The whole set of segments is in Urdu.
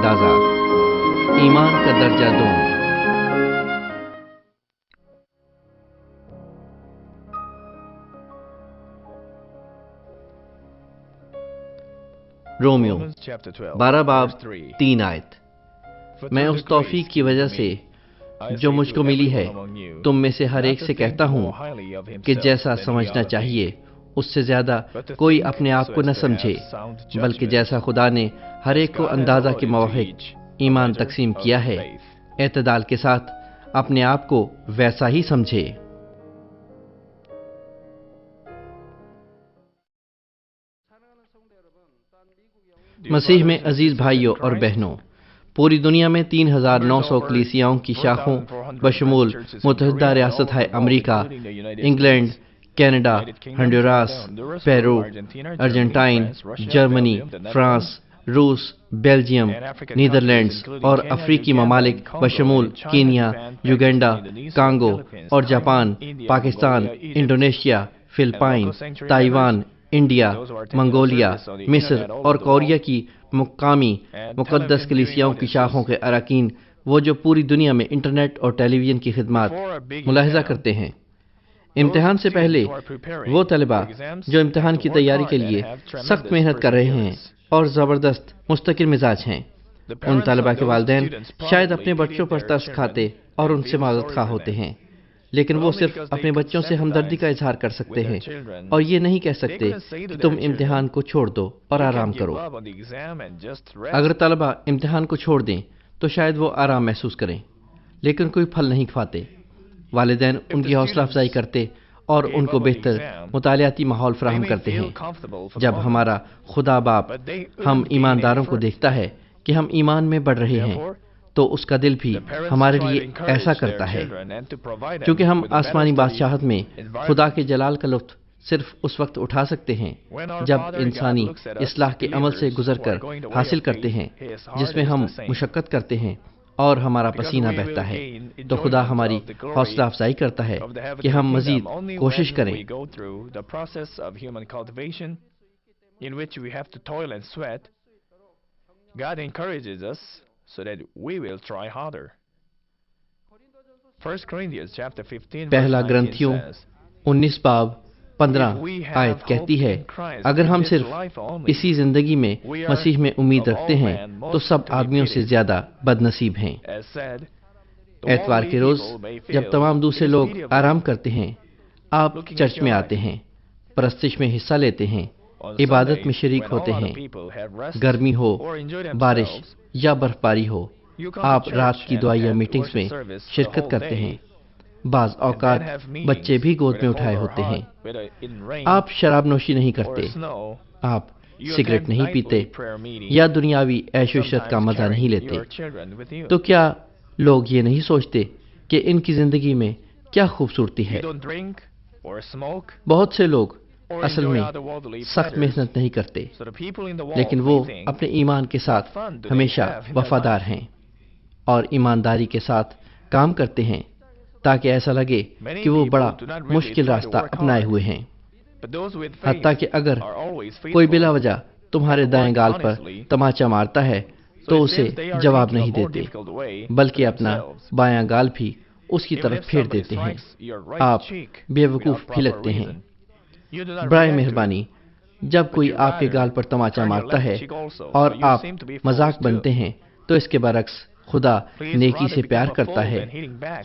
اندازہ، ایمان کا درجہ دوم۔ رومیو 12 باب 3 آیت۔ میں اس توفیق کی وجہ سے جو مجھ کو ملی ہے تم میں سے ہر ایک سے کہتا ہوں کہ جیسا سمجھنا چاہیے اس سے زیادہ کوئی اپنے آپ کو نہ سمجھے، بلکہ جیسا خدا نے ہر ایک کو اندازہ کے موافق ایمان تقسیم کیا ہے، اعتدال کے ساتھ اپنے آپ کو ویسا ہی سمجھے۔ مسیح میں عزیز بھائیوں اور بہنوں، پوری دنیا میں 3900 کلیسیاؤں کی شاخوں بشمول متحدہ ریاستہائے امریکہ، انگلینڈ، کینیڈا، ہنڈوراس، پیرو، ارجنٹائن، جرمنی، فرانس، روس، بیلجیم، نیدرلینڈز اور افریقی ممالک بشمول کینیا، یوگینڈا، کانگو اور Japan, Pakistan, Indonesia, Philippines, Taiwan, India, Mongolia, مصر اور کوریا کی مقامی مقدس کلیسیاؤں کی شاخوں کے اراکین، وہ جو پوری دنیا میں انٹرنیٹ اور ٹیلی ویژن کی خدمات ملاحظہ کرتے ہیں۔ امتحان سے پہلے وہ طلباء جو امتحان کی تیاری کے لیے سخت محنت کر رہے ہیں اور زبردست مستقل مزاج ہیں، ان طلباء کے والدین شاید اپنے بچوں پر ترس کھاتے اور ان سے معذرت خواہ ہوتے ہیں، لیکن وہ صرف اپنے بچوں سے ہمدردی کا اظہار کر سکتے ہیں اور یہ نہیں کہہ سکتے کہ تم امتحان کو چھوڑ دو اور آرام کرو۔ اگر طلباء امتحان کو چھوڑ دیں تو شاید وہ آرام محسوس کریں، لیکن کوئی پھل نہیں کھواتے۔ والدین ان کی حوصلہ افزائی کرتے اور ان کو بہتر مطالعاتی ماحول فراہم کرتے ہیں۔ جب ہمارا خدا باپ ہم ایمانداروں کو دیکھتا ہے کہ ہم ایمان میں بڑھ رہے ہیں تو اس کا دل بھی ہمارے لیے ایسا کرتا ہے، کیونکہ ہم آسمانی بادشاہت میں خدا کے جلال کا لطف صرف اس وقت اٹھا سکتے ہیں جب انسانی اصلاح کے عمل سے گزر کر حاصل کرتے ہیں، جس میں ہم مشقت کرتے ہیں اور ہمارا پسینہ بہتا ہے، تو خدا ہماری حوصلہ افزائی کرتا ہے کہ ہم مزید کوشش کریں۔ پہلا گرنتھیوں 19 باب 15 آیت کہتی ہے، اگر ہم صرف اسی زندگی میں مسیح میں امید رکھتے ہیں تو سب آدمیوں سے زیادہ بد نصیب ہیں۔ اتوار کے روز جب تمام دوسرے لوگ آرام کرتے ہیں، آپ چرچ میں آتے ہیں، پرستش میں حصہ لیتے ہیں، عبادت میں شریک ہوتے ہیں، گرمی ہو، بارش یا برف باری ہو، آپ رات کی دعائیہ میٹنگز میں شرکت کرتے ہیں۔ بعض اوقات بچے بھی گود میں اٹھائے ہوتے ہیں۔ آپ شراب نوشی نہیں کرتے، آپ سگریٹ نہیں پیتے یا دنیاوی عیش و عشرت کا مزہ نہیں لیتے، تو کیا لوگ یہ نہیں سوچتے کہ ان کی زندگی میں کیا خوبصورتی ہے؟ بہت سے لوگ اصل میں سخت محنت نہیں کرتے، لیکن وہ اپنے ایمان کے ساتھ ہمیشہ وفادار ہیں اور ایمانداری کے ساتھ کام کرتے ہیں تاکہ ایسا لگے کہ وہ بڑا مشکل راستہ اپنائے ہوئے ہیں۔ حتیٰ کہ اگر کوئی بلا وجہ تمہارے دائیں گال پر تماچا مارتا ہے تو اسے جواب نہیں دیتے، بلکہ اپنا بایاں گال بھی اس کی طرف پھیر دیتے ہیں۔ آپ بے وقوف بھی لگتے ہیں۔ برائے مہربانی، جب کوئی آپ کے گال پر تماچا مارتا ہے اور آپ مذاق بنتے ہیں تو اس کے برعکس خدا نیکی سے پیار کرتا ہے۔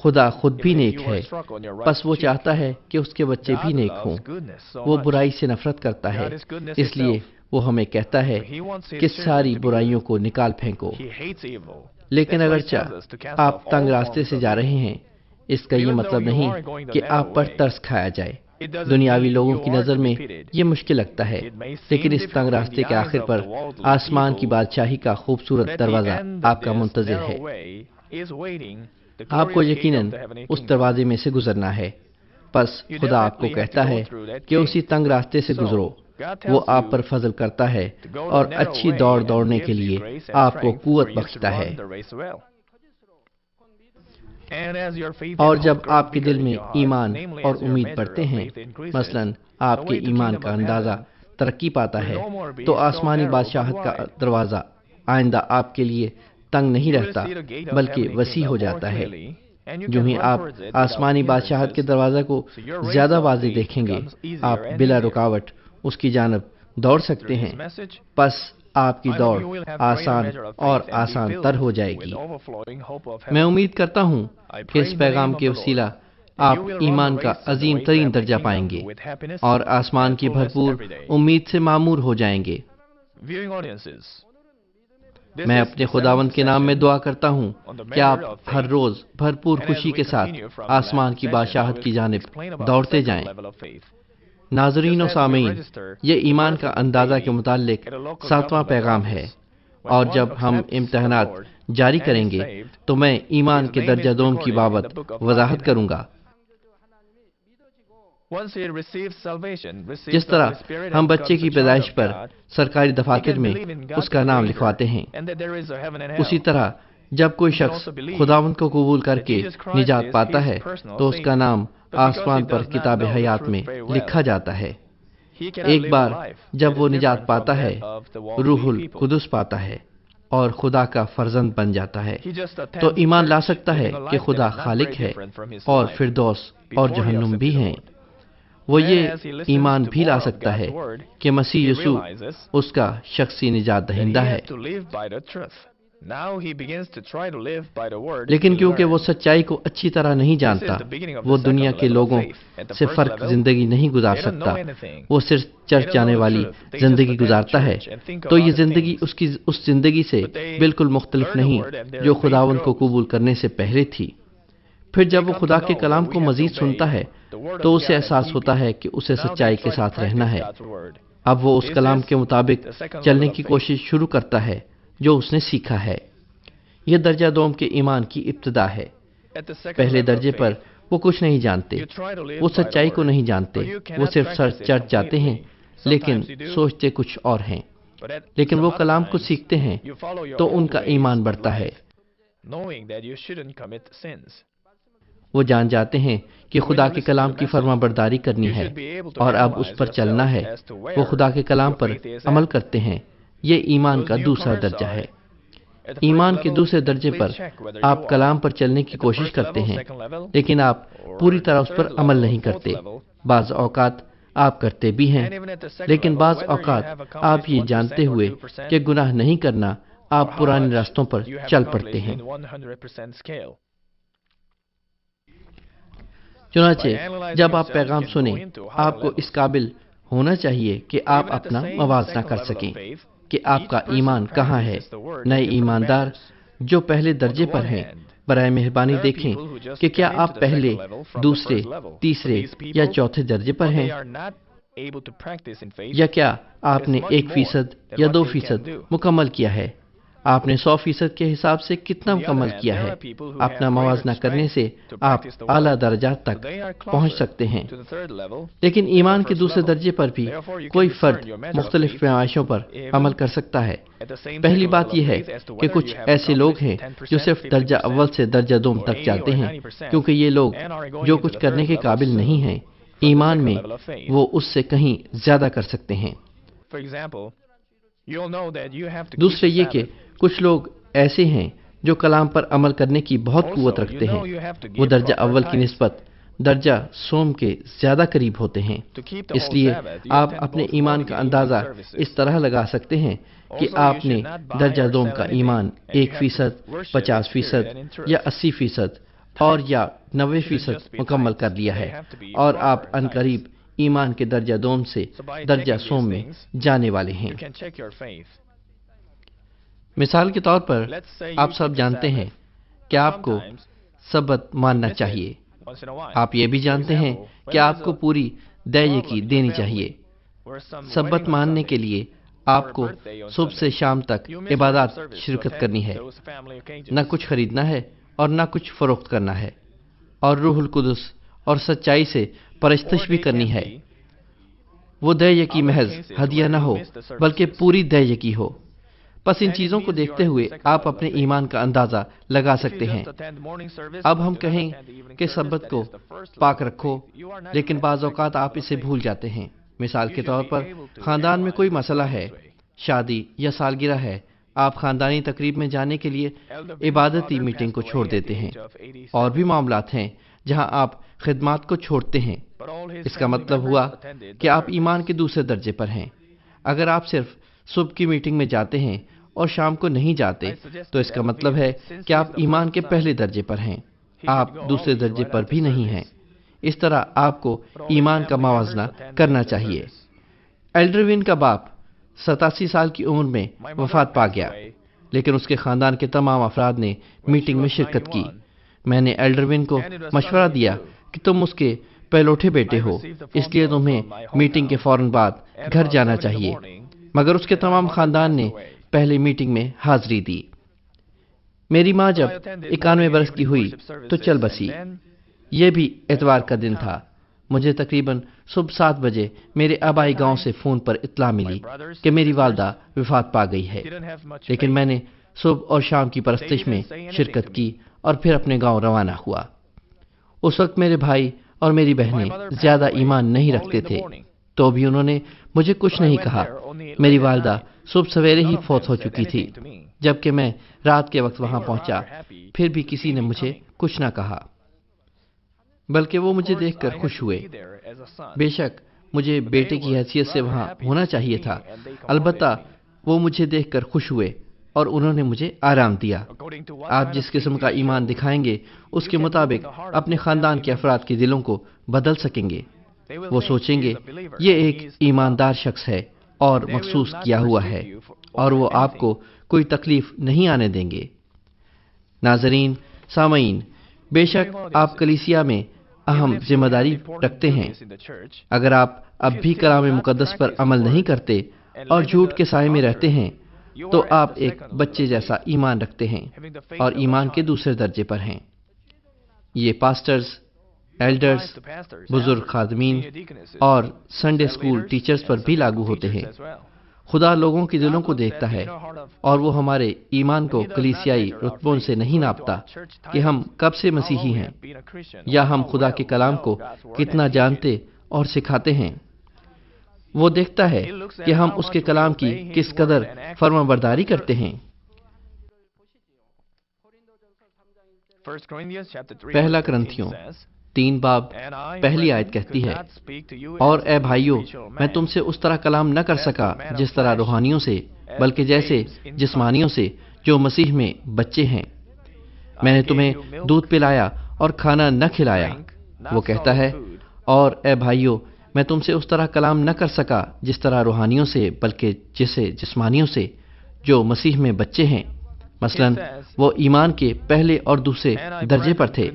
خدا خود بھی نیک ہے، پس وہ چاہتا ہے کہ اس کے بچے بھی نیک ہوں۔ وہ برائی سے نفرت کرتا ہے، اس لیے وہ ہمیں کہتا ہے کہ ساری برائیوں کو نکال پھینکو۔ لیکن اگرچہ آپ تنگ راستے سے جا رہے ہیں، اس کا یہ مطلب نہیں کہ آپ پر ترس کھایا جائے۔ دنیاوی لوگوں کی نظر میں یہ مشکل لگتا ہے، لیکن اس تنگ راستے کے آخر پر آسمان کی بادشاہی کا خوبصورت دروازہ آپ کا منتظر ہے۔ آپ کو یقیناً اس دروازے میں سے گزرنا ہے، پس خدا آپ کو کہتا ہے کہ اسی تنگ راستے سے گزرو۔ وہ آپ پر فضل کرتا ہے اور اچھی دوڑ دوڑنے کے لیے آپ کو قوت بخشتا ہے۔ اور جب آپ کے دل میں ایمان اور امید بڑھتے ہیں، مثلاً آپ کے ایمان کا اندازہ ترقی پاتا ہے، تو آسمانی بادشاہت کا دروازہ آئندہ آپ کے لیے تنگ نہیں رہتا بلکہ وسیع ہو جاتا ہے۔ جو ہی آپ آسمانی بادشاہت کے دروازے کو زیادہ واضح دیکھیں گے، آپ بلا رکاوٹ اس کی جانب دوڑ سکتے ہیں، پس آپ کی دوڑ آسان اور آسان تر ہو جائے گی۔ میں امید کرتا ہوں کہ اس پیغام کے وسیلہ آپ ایمان کا عظیم ترین درجہ پائیں گے اور آسمان کی بھرپور امید سے معمور ہو جائیں گے۔ میں اپنے خداوند کے نام میں دعا کرتا ہوں کہ آپ ہر روز بھرپور خوشی کے ساتھ آسمان کی بادشاہت کی جانب دوڑتے جائیں۔ ناظرین و سامعین، یہ ایمان کا اندازہ کے متعلق 7واں پیغام ہے، اور جب ہم امتحانات جاری کریں گے تو میں ایمان کے درجہ دوم کی بابت وضاحت کروں گا۔ جس طرح ہم بچے کی پیدائش پر سرکاری دفاتر میں اس کا نام لکھواتے ہیں، اسی طرح جب کوئی شخص خداوند کو قبول کر کے نجات پاتا ہے تو اس کا نام آسمان پر کتاب حیات میں لکھا جاتا ہے۔ ایک بار جب وہ نجات پاتا ہے، روح القدس پاتا ہے اور خدا کا فرزند بن جاتا ہے، تو ایمان لا سکتا ہے کہ خدا خالق ہے اور فردوس اور جہنم بھی ہیں۔ وہ یہ ایمان بھی لا سکتا ہے کہ مسیح یسوع اس کا شخصی نجات دہندہ ہے، لیکن کیونکہ وہ سچائی کو اچھی طرح نہیں جانتا، وہ دنیا کے لوگوں سے فرق زندگی نہیں گزار سکتا، وہ صرف چرچ جانے والی زندگی گزارتا ہے، تو یہ زندگی اس زندگی سے بالکل مختلف نہیں جو خداوند کو قبول کرنے سے پہلے تھی۔ پھر جب وہ خدا کے کلام کو مزید سنتا ہے تو اسے احساس ہوتا ہے کہ اسے سچائی کے ساتھ رہنا ہے۔ اب وہ اس کلام کے مطابق چلنے کی کوشش شروع کرتا ہے جو اس نے سیکھا ہے۔ یہ درجہ دوم کے ایمان کی ابتدا ہے۔ پہلے درجے پر وہ کچھ نہیں جانتے، وہ سچائی کو نہیں جانتے، وہ صرف چرچ جاتے ہیں لیکن سوچتے کچھ اور ہیں۔ لیکن وہ کلام کو سیکھتے ہیں تو ان کا ایمان بڑھتا ہے۔ وہ جان جاتے ہیں کہ خدا کے کلام کی فرما برداری کرنی ہے اور اب اس پر چلنا ہے۔ وہ خدا کے کلام پر عمل کرتے ہیں۔ یہ ایمان کا دوسرا درجہ ہے۔ ایمان کے دوسرے درجے پر آپ کلام پر چلنے کی کوشش کرتے ہیں، لیکن آپ پوری طرح اس پر عمل نہیں کرتے۔ بعض اوقات آپ کرتے بھی ہیں، لیکن بعض اوقات آپ یہ جانتے ہوئے کہ گناہ نہیں کرنا، آپ پرانے راستوں پر چل پڑتے ہیں۔ چنانچہ جب آپ پیغام سنیں، آپ کو اس قابل ہونا چاہیے کہ آپ اپنا موازنہ کر سکیں کہ آپ کا ایمان کہاں ہے۔ نئے ایماندار جو پہلے درجے پر ہیں، برائے مہربانی دیکھیں کہ کیا آپ پہلے، دوسرے، تیسرے یا چوتھے درجے پر ہیں، یا کیا آپ نے 1% یا 2% مکمل کیا ہے۔ آپ نے 100% کے حساب سے کتنا مکمل کیا ہے۔ اپنا موازنہ کرنے سے آپ اعلیٰ درجات تک پہنچ سکتے ہیں۔ لیکن ایمان کے دوسرے درجے پر بھی کوئی فرد مختلف پیمائشوں پر عمل کر سکتا ہے۔ پہلی بات یہ ہے کہ کچھ ایسے لوگ ہیں جو صرف درجہ اول سے درجہ دوم تک جاتے ہیں، کیونکہ یہ لوگ جو کچھ کرنے کے قابل نہیں ہیں، ایمان میں وہ اس سے کہیں زیادہ کر سکتے ہیں۔ دوسرے یہ کہ کچھ لوگ ایسے ہیں جو کلام پر عمل کرنے کی بہت قوت رکھتے ہیں، وہ درجہ اول کی نسبت درجہ سوم کے زیادہ قریب ہوتے ہیں۔ اس لیے آپ اپنے ایمان کا اندازہ اس طرح لگا سکتے ہیں کہ آپ نے درجہ دوم کا ایمان 1%، 50% یا 80% اور یا 90% مکمل کر لیا ہے، اور آپ عنقریب ایمان کے درجہ دوم سے درجہ سوم میں جانے والے ہیں۔ مثال کے طور پر آپ سب جانتے ہیں کہ آپ کو سبت ماننا چاہیے۔ آپ یہ بھی جانتے ہیں کہ آپ کو پوری دیگی دینی چاہیے۔ سبت ماننے کے لیے آپ کو صبح سے شام تک عبادات شرکت کرنی ہے، نہ کچھ خریدنا ہے اور نہ کچھ فروخت کرنا ہے، اور روح القدس اور سچائی سے پرستش بھی کرنی ہے۔ وہ دیگی محض ہدیہ نہ ہو بلکہ پوری دیگی ہو۔ پس ان چیزوں کو دیکھتے ہوئے آپ اپنے ایمان کا اندازہ لگا سکتے ہیں۔ اب ہم کہیں کہ سبت کو پاک رکھو، لیکن بعض اوقات آپ اسے بھول جاتے ہیں۔ مثال کے طور پر خاندان میں کوئی مسئلہ ہے، شادی یا سالگرہ ہے، آپ خاندانی تقریب میں جانے کے لیے عبادتی میٹنگ کو چھوڑ دیتے ہیں۔ اور بھی معاملات ہیں جہاں آپ خدمات کو چھوڑتے ہیں۔ اس کا مطلب ہوا کہ آپ ایمان کے دوسرے درجے پر ہیں۔ اگر آپ صرف صبح کی میٹنگ میں جاتے ہیں اور شام کو نہیں جاتے تو اس کا مطلب ہے کہ آپ ایمان کے پہلے درجے پر ہیں، آپ دوسرے درجے پر بھی نہیں ہیں۔ اس طرح آپ کو ایمان کا موازنہ کرنا چاہیے۔ ایلڈروین کا باپ 87 سال کی عمر میں وفات پا گیا، لیکن اس کے خاندان کے تمام افراد نے میٹنگ میں شرکت کی۔ میں نے ایلڈروین کو مشورہ دیا کہ تم اس کے پہلوٹے بیٹے ہو، اس لیے تمہیں میٹنگ کے فوراً بعد گھر جانا چاہیے، مگر اس کے تمام خاندان نے پہلی میٹنگ میں حاضری دی۔ میری ماں جب 91 برس کی ہوئی تو چل بسی۔ یہ بھی اتوار کا دن تھا۔ مجھے تقریباً صبح 7 بجے میرے آبائی گاؤں سے فون پر اطلاع ملی کہ میری والدہ وفات پا گئی ہے، لیکن میں نے صبح اور شام کی پرستش میں شرکت کی اور پھر اپنے گاؤں روانہ ہوا۔ اس وقت میرے بھائی اور میری بہنیں زیادہ ایمان نہیں رکھتے تھے، تو بھی انہوں نے مجھے کچھ نہیں کہا۔ میری والدہ صبح سویرے ہی فوت ہو چکی تھی، جبکہ میں رات کے وقت وہاں پہنچا، پھر بھی کسی نے مجھے کچھ نہ کہا، بلکہ وہ مجھے دیکھ کر خوش ہوئے۔ بے شک مجھے بیٹے کی حیثیت سے وہاں ہونا چاہیے تھا، البتہ وہ مجھے دیکھ کر خوش ہوئے اور انہوں نے مجھے آرام دیا۔ آپ جس قسم کا ایمان دکھائیں گے اس کے مطابق اپنے خاندان کے افراد کے دلوں کو بدل سکیں گے۔ وہ سوچیں گے یہ ایک ایماندار شخص ہے اور مخصوص کیا ہوا ہے، اور وہ آپ کو کوئی تکلیف نہیں آنے دیں گے۔ ناظرین، سامعین، بے شک آپ کلیسیا میں اہم ذمہ داری رکھتے ہیں۔ اگر آپ اب بھی کلام مقدس پر عمل نہیں کرتے اور جھوٹ کے سائے میں رہتے ہیں تو آپ ایک بچے جیسا ایمان رکھتے ہیں اور ایمان کے دوسرے درجے پر ہیں۔ یہ پاسٹرز، ایلڈرز، بزرگ خادمین اور سنڈے اسکول ٹیچرز پر بھی لاگو ہوتے ہیں۔ خدا لوگوں کے دلوں کو دیکھتا ہے اور وہ ہمارے ایمان کو کلیسیائی رتبوں سے نہیں ناپتا کہ ہم کب سے مسیحی ہیں یا ہم خدا کے کلام کو کتنا جانتے اور سکھاتے ہیں۔ وہ دیکھتا ہے کہ ہم اس کے کلام کی کس قدر فرمانبرداری کرتے ہیں۔ پہلا کرنتھیوں 3 باب پہلی آیت کہتی ہے، اور اے بھائیو، میں تم سے اس طرح کلام نہ کر سکا جس طرح روحانیوں سے، بلکہ جیسے جسمانیوں سے جو مسیح میں بچے ہیں۔ میں نے تمہیں دودھ پلایا اور کھانا نہ کھلایا۔ وہ کہتا ہے، اور اے بھائیو، میں تم سے اس طرح کلام نہ کر سکا جس طرح روحانیوں سے، بلکہ جیسے جسمانیوں سے جو مسیح میں بچے ہیں۔ مثلاً وہ ایمان کے پہلے اور دوسرے درجے پر تھے،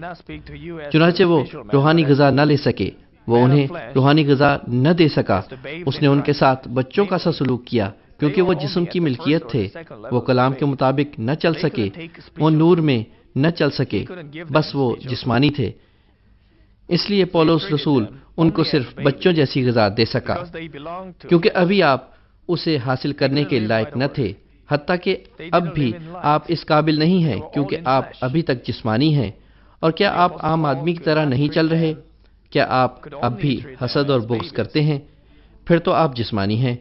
چنانچہ وہ روحانی غذا نہ لے سکے، وہ انہیں روحانی غذا نہ دے سکا۔ اس نے ان کے ساتھ بچوں کا سا سلوک کیا، کیونکہ وہ جسم کی ملکیت تھے، وہ کلام کے مطابق نہ چل سکے، وہ نور میں نہ چل سکے، بس وہ جسمانی تھے۔ اس لیے پولس رسول ان کو صرف بچوں جیسی غذا دے سکا، کیونکہ ابھی آپ اسے حاصل کرنے کے لائق نہ تھے، حتیٰ کہ اب بھی آپ اس قابل نہیں ہیں، کیونکہ آپ ابھی تک جسمانی ہیں۔ اور کیا آپ عام آدمی کی طرح نہیں چل رہے؟ کیا آپ اب بھی حسد اور بغض کرتے ہیں؟ پھر تو آپ جسمانی ہیں۔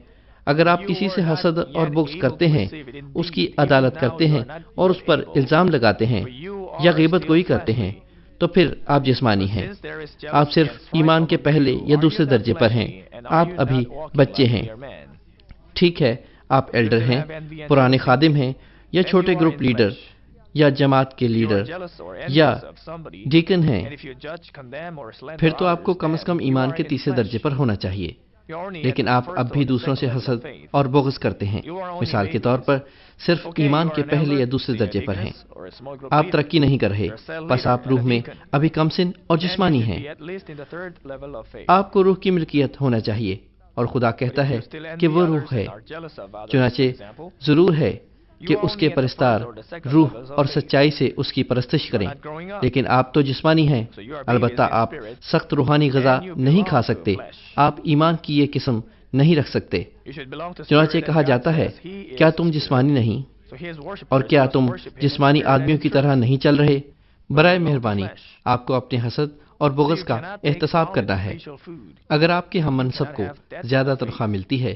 اگر آپ کسی سے حسد اور بغض کرتے ہیں، اس کی عدالت کرتے ہیں اور اس پر الزام لگاتے ہیں یا غیبت گوئی کرتے ہیں، تو پھر آپ جسمانی ہیں۔ آپ صرف ایمان کے پہلے یا دوسرے درجے پر ہیں، آپ ابھی بچے ہیں۔ ٹھیک ہے، آپ ایلڈر ہیں، پرانے خادم ہیں، یا چھوٹے گروپ لیڈر یا جماعت کے لیڈر یا ڈیکن ہیں، پھر تو آپ کو کم از کم ایمان کے تیسرے درجے پر ہونا چاہیے۔ لیکن آپ اب بھی دوسروں سے حسد اور بغض کرتے ہیں۔ مثال کے طور پر صرف ایمان کے پہلے یا دوسرے درجے پر ہیں، آپ ترقی نہیں کر رہے، بس آپ روح میں ابھی کم سن اور جسمانی ہیں۔ آپ کو روح کی ملکیت ہونا چاہیے، اور خدا کہتا ہے کہ وہ روح ہے، چنانچہ ضرور ہے کہ اس کے پرستار روح اور سچائی سے اس کی پرستش کریں۔ لیکن آپ تو جسمانی ہیں، البتہ آپ سخت روحانی غذا نہیں کھا سکتے، آپ ایمان کی یہ قسم نہیں رکھ سکتے۔ چنانچہ کہا جاتا ہے، کیا تم جسمانی نہیں؟ اور کیا تم جسمانی آدمیوں کی طرح نہیں چل رہے؟ برائے مہربانی آپ کو اپنے حسد اور بغض کا احتساب کرنا ہے۔ اگر آپ کے ہم منصب کو زیادہ تنخواہ ملتی ہے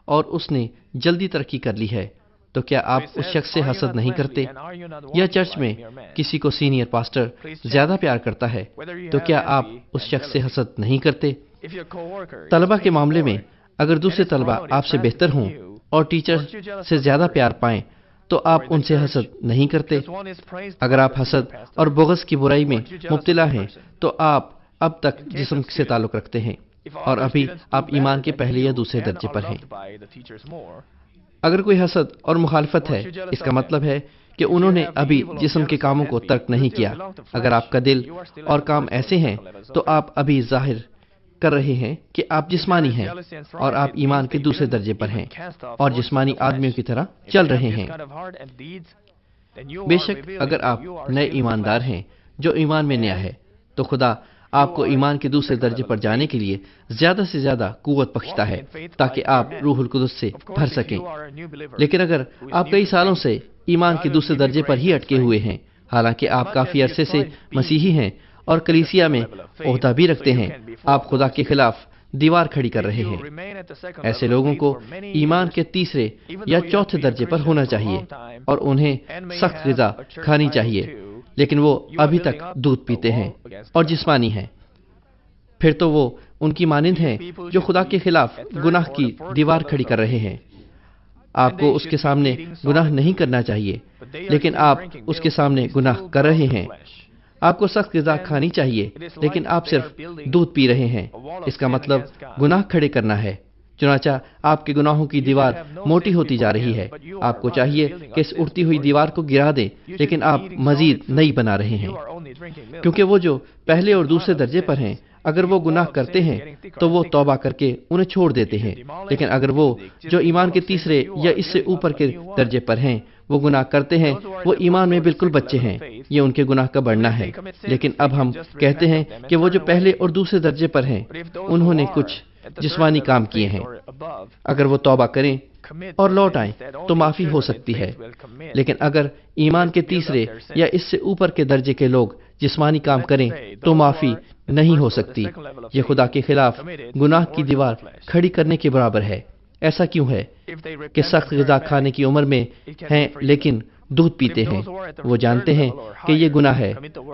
اور اس نے جلدی ترقی کر لی ہے، تو کیا آپ اس شخص سے حسد نہیں کرتے؟ یا چرچ میں کسی کو سینئر پاسٹر زیادہ پیار کرتا ہے تو کیا آپ اس شخص سے حسد نہیں کرتے؟ طلبہ کے معاملے میں اگر دوسرے طلبہ آپ سے بہتر ہوں اور ٹیچر سے زیادہ پیار پائیں تو آپ ان سے حسد نہیں کرتے؟ اگر آپ حسد اور بغض کی برائی میں مبتلا ہیں تو آپ اب تک جسم سے تعلق رکھتے ہیں اور ابھی آپ ایمان کے پہلے یا دوسرے درجے پر ہیں۔ اگر کوئی حسد اور مخالفت ہے، اس کا مطلب ہے کہ انہوں نے ابھی جسم کے کاموں کو ترک نہیں کیا۔ اگر آپ کا دل اور کام ایسے ہیں تو آپ ابھی ظاہر کر رہے ہیں کہ آپ جسمانی ہیں اور آپ ایمان کے دوسرے درجے پر ہیں اور جسمانی آدمیوں کی طرح چل رہے ہیں۔ بے شک اگر آپ نئے ایماندار ہیں جو ایمان میں نیا ہے تو خدا آپ کو ایمان کے دوسرے درجے پر جانے کے لیے زیادہ سے زیادہ قوت بخشتا ہے تاکہ آپ روح القدس سے بھر سکیں۔ لیکن اگر آپ کئی سالوں سے ایمان کے دوسرے درجے پر ہی اٹکے ہوئے ہیں، حالانکہ آپ کافی عرصے سے مسیحی ہیں اور کلیسیا میں عہدہ بھی رکھتے ہیں، آپ خدا کے خلاف دیوار کھڑی کر رہے ہیں۔ ایسے لوگوں کو ایمان کے تیسرے یا چوتھے درجے پر ہونا چاہیے اور انہیں سخت غذا کھانی چاہیے، لیکن وہ ابھی تک دودھ پیتے ہیں اور جسمانی ہیں۔ پھر تو وہ ان کی مانند ہیں جو خدا کے خلاف گناہ کی دیوار کھڑی کر رہے ہیں۔ آپ کو اس کے سامنے گناہ نہیں کرنا چاہیے، لیکن آپ اس کے سامنے گناہ کر رہے ہیں۔ آپ کو سخت غذا کھانی چاہیے، لیکن آپ صرف دودھ پی رہے ہیں۔ اس کا مطلب گناہ کھڑے کرنا ہے۔ چنانچہ آپ کے گناہوں کی دیوار موٹی ہوتی جا رہی ہے۔ آپ کو چاہیے کہ اس اٹھتی ہوئی دیوار کو گرا دیں، لیکن آپ مزید نئی بنا رہے ہیں۔ کیونکہ وہ جو پہلے اور دوسرے درجے پر ہیں، اگر وہ گناہ کرتے ہیں تو وہ توبہ کر کے انہیں چھوڑ دیتے ہیں، لیکن اگر وہ جو ایمان کے تیسرے یا اس سے اوپر کے درجے پر ہیں وہ گناہ کرتے ہیں، وہ ایمان میں بالکل بچے ہیں۔ یہ ان کے گناہ کا بڑھنا ہے۔ لیکن اب ہم کہتے ہیں کہ وہ جو پہلے اور دوسرے درجے پر ہیں انہوں نے کچھ جسمانی کام کیے ہیں۔ اگر وہ توبہ کریں اور لوٹ آئیں تو معافی ہو سکتی ہے، لیکن اگر ایمان کے تیسرے یا اس سے اوپر کے درجے کے لوگ جسمانی کام کریں تو معافی نہیں ہو سکتی۔ یہ خدا کے خلاف گناہ کی دیوار کھڑی کرنے کے برابر ہے۔ ایسا کیوں ہے کہ سخت غذا کھانے کی عمر میں ہیں لیکن دودھ پیتے ہیں؟ وہ جانتے ہیں کہ یہ گناہ ہے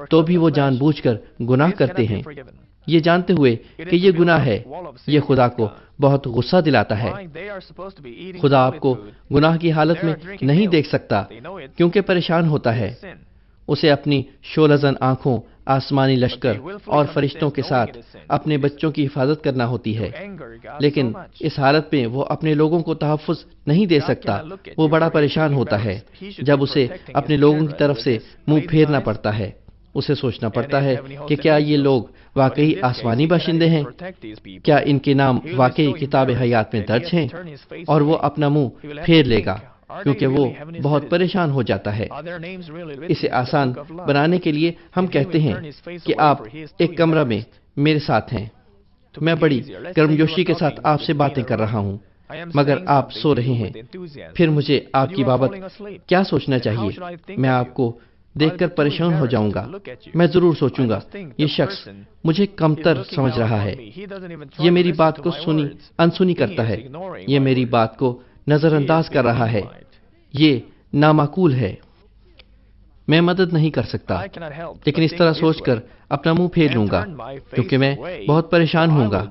تو بھی وہ جان بوجھ کر گناہ کرتے ہیں۔ یہ جانتے ہوئے کہ یہ گناہ ہے، یہ خدا کو بہت غصہ دلاتا ہے۔ خدا آپ کو گناہ کی حالت میں نہیں دیکھ سکتا کیونکہ پریشان ہوتا ہے۔ اسے اپنی شعلہ آنکھوں، آسمانی لشکر اور فرشتوں کے ساتھ اپنے بچوں کی حفاظت کرنا ہوتی ہے، لیکن اس حالت میں وہ اپنے لوگوں کو تحفظ نہیں دے سکتا۔ وہ بڑا پریشان ہوتا ہے جب اسے اپنے لوگوں کی طرف سے منہ پھیرنا پڑتا ہے۔ اسے سوچنا پڑتا ہے کہ کیا یہ لوگ واقعی آسمانی باشندے ہیں؟ کیا ان کے نام واقعی کتاب حیات میں درج ہیں؟ اور وہ اپنا منہ پھیر لے گا کیونکہ وہ بہت پریشان ہو جاتا ہے۔ اسے آسان بنانے کے لیے ہم کہتے ہیں کہ آپ ایک کمرہ میں میرے ساتھ ہیں، میں بڑی گرمجوشی کے ساتھ آپ سے باتیں کر رہا ہوں مگر آپ سو رہے ہیں۔ پھر مجھے آپ کی بابت کیا سوچنا چاہیے؟ میں آپ کو دیکھ کر پریشان ہو جاؤں گا۔ میں ضرور سوچوں گا یہ شخص مجھے کمتر سمجھ رہا ہے، یہ میری بات کو انسنی کرتا ہے، یہ میری بات کو نظر انداز کر رہا ہے، یہ نامعقول ہے۔ میں مدد نہیں کر سکتا، لیکن اس طرح سوچ کر اپنا منہ پھیر لوں گا کیونکہ میں بہت پریشان ہوں گا۔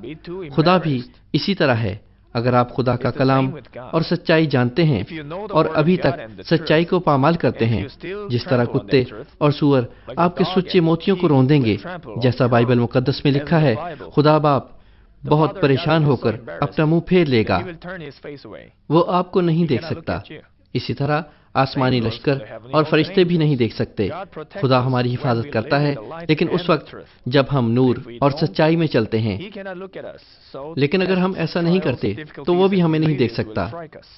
خدا بھی اسی طرح ہے۔ اگر آپ خدا کا کلام اور سچائی جانتے ہیں اور ابھی تک سچائی کو پامال کرتے ہیں، جس طرح کتے اور سور آپ کے سچے موتیوں کو روندیں گے، جیسا بائبل مقدس میں لکھا ہے، خدا باپ بہت پریشان ہو کر اپنا منہ پھیر لے گا، وہ آپ کو نہیں دیکھ سکتا۔ اسی طرح آسمانی لشکر اور فرشتے بھی نہیں دیکھ سکتے۔ خدا ہماری حفاظت کرتا ہے لیکن اس وقت جب ہم نور اور سچائی میں چلتے ہیں، لیکن اگر ہم ایسا نہیں کرتے تو وہ بھی ہمیں نہیں دیکھ سکتا۔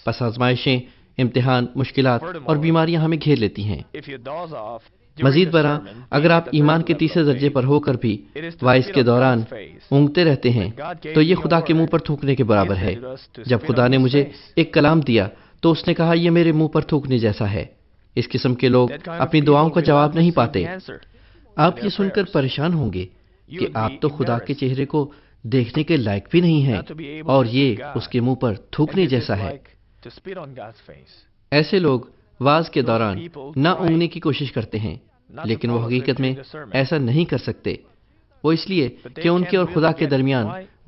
پس آزمائشیں، امتحان، مشکلات اور بیماریاں ہمیں گھیر لیتی ہیں۔ مزید برآں اگر آپ ایمان کے تیسرے درجے پر ہو کر بھی وائس کے دوران اونگتے رہتے ہیں تو یہ خدا کے منہ پر تھوکنے کے برابر ہے۔ جب خدا نے مجھے ایک کلام دیا تو اس نے کہا یہ میرے منہ پر تھوکنے جیسا ہے۔ اس قسم کے لوگ اپنی دعاؤں کا جواب نہیں پاتے۔ آپ یہ سن کر پریشان ہوں گے کہ آپ تو خدا کے چہرے کو دیکھنے کے لائق بھی نہیں ہیں اور یہ اس کے منہ پر تھوکنے جیسا ہے۔ ایسے لوگ وعظ کے دوران نہ اونگنے کی کوشش کرتے ہیں، لیکن وہ حقیقت میں ایسا نہیں کر سکتے۔ وہ اس لیے کہ ان کے اور خدا کے درمیان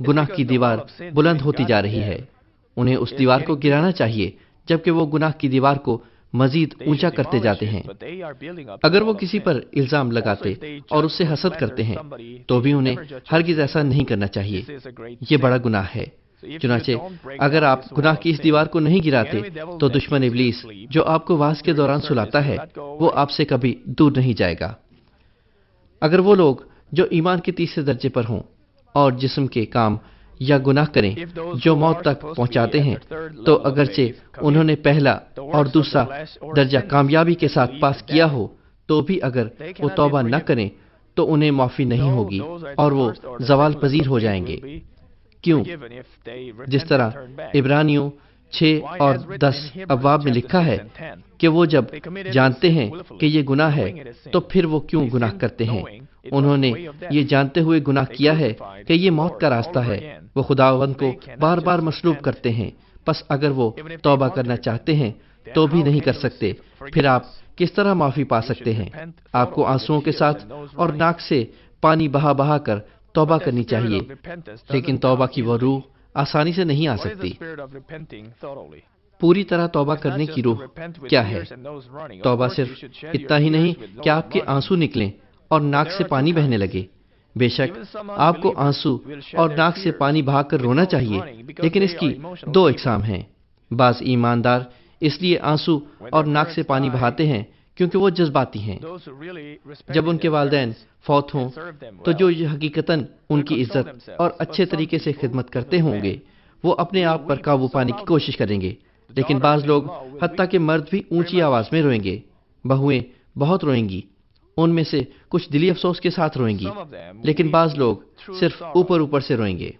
گناہ کی دیوار بلند ہوتی جا رہی ہے۔ انہیں اس دیوار کو گرانا چاہیے، جبکہ وہ گناہ کی دیوار کو مزید اونچا کرتے جاتے ہیں۔ اگر وہ کسی پر الزام لگاتے اور اس سے حسد کرتے ہیں تو بھی انہیں ہرگز ایسا نہیں کرنا چاہیے۔ یہ بڑا گناہ ہے۔ چنانچہ اگر آپ گناہ کی اس دیوار کو نہیں گراتے تو دشمن ابلیس جو آپ کو وعظ کے دوران سلاتا ہے وہ آپ سے کبھی دور نہیں جائے گا۔ اگر وہ لوگ جو ایمان کے تیسرے درجے پر ہوں اور جسم کے کام یا گناہ کریں جو موت تک پہنچاتے ہیں، تو اگرچہ انہوں نے پہلا اور دوسرا درجہ کامیابی کے ساتھ پاس کیا ہو تو بھی اگر وہ توبہ نہ کریں تو انہیں معافی نہیں ہوگی اور وہ زوال پذیر ہو جائیں گے۔ کیوں؟ جس طرح عبرانیوں 6 اور 10 ابواب میں لکھا ہے کہ وہ جب جانتے ہیں کہ یہ گناہ ہے تو پھر وہ کیوں گناہ کرتے ہیں؟ انہوں نے یہ جانتے ہوئے گناہ کیا ہے کہ یہ موت کا راستہ ہے۔ وہ خداوند کو بار بار مسلوب کرتے ہیں، پس اگر وہ توبہ کرنا چاہتے ہیں تو بھی نہیں کر سکتے، پھر آپ کس طرح معافی پا سکتے ہیں؟ آپ کو آنسوؤں کے ساتھ اور ناک سے پانی بہا بہا کر توبہ کرنی چاہیے، لیکن توبہ کی وہ روح آسانی سے نہیں آ سکتی۔ پوری طرح توبہ کرنے کی روح کیا ہے؟ توبہ صرف اتنا ہی نہیں کہ آپ کے آنسو نکلیں اور ناک سے پانی بہنے لگے۔ بے شک آپ کو آنسو اور ناک سے پانی بہا کر رونا چاہیے، لیکن اس کی 2 اقسام ہیں۔ بعض ایماندار اس لیے آنسو اور ناک سے پانی بہاتے ہیں کیونکہ وہ جذباتی ہیں۔ جب ان کے والدین فوت ہوں تو جو حقیقتاً ان کی عزت اور اچھے طریقے سے خدمت کرتے ہوں گے وہ اپنے آپ پر قابو پانے کی کوشش کریں گے، لیکن بعض لوگ حتیٰ کہ مرد بھی اونچی آواز میں روئیں گے۔ بہویں بہت روئیں گی، ان میں سے کچھ دلی افسوس کے ساتھ روئیں گی، لیکن بعض لوگ صرف اوپر اوپر سے روئیں گے۔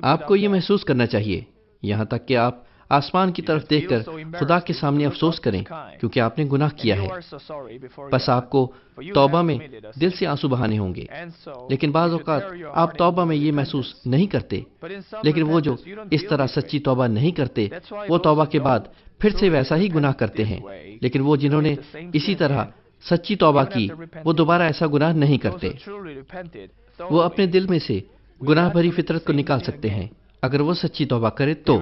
آپ کو یہ محسوس کرنا چاہیے، یہاں تک کہ آپ آسمان کی طرف دیکھ کر خدا کے سامنے افسوس کریں کیونکہ آپ نے گناہ کیا ہے۔ بس آپ کو توبہ میں دل سے آنسو بہانے ہوں گے، لیکن بعض اوقات آپ توبہ میں یہ محسوس نہیں کرتے، لیکن وہ جو اس طرح سچی توبہ نہیں کرتے وہ توبہ کے بعد پھر سے ویسا ہی گناہ کرتے ہیں، لیکن وہ جنہوں نے اسی طرح سچی توبہ کی وہ دوبارہ ایسا گناہ نہیں کرتے۔ وہ اپنے دل میں سے گناہ بھری فطرت کو نکال سکتے ہیں اگر وہ سچی توبہ کرے تو،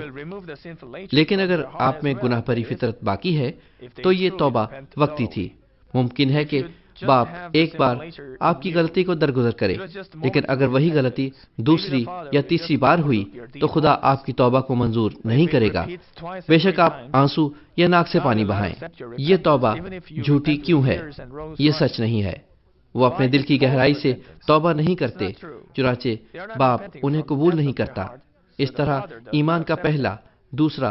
لیکن اگر آپ میں گناہ بھری فطرت باقی ہے تو یہ توبہ وقتی تھی۔ ممکن ہے کہ باپ ایک بار آپ کی غلطی کو درگزر کرے، لیکن اگر وہی غلطی دوسری یا تیسری بار ہوئی تو خدا آپ کی توبہ کو منظور نہیں کرے گا، بے شک آپ آنسو یا ناک سے پانی بہائیں۔ یہ توبہ جھوٹی کیوں ہے؟ یہ سچ نہیں ہے۔ وہ اپنے دل کی گہرائی سے توبہ نہیں کرتے، چنانچہ باپ انہیں قبول نہیں کرتا۔ اس طرح ایمان کا پہلا، دوسرا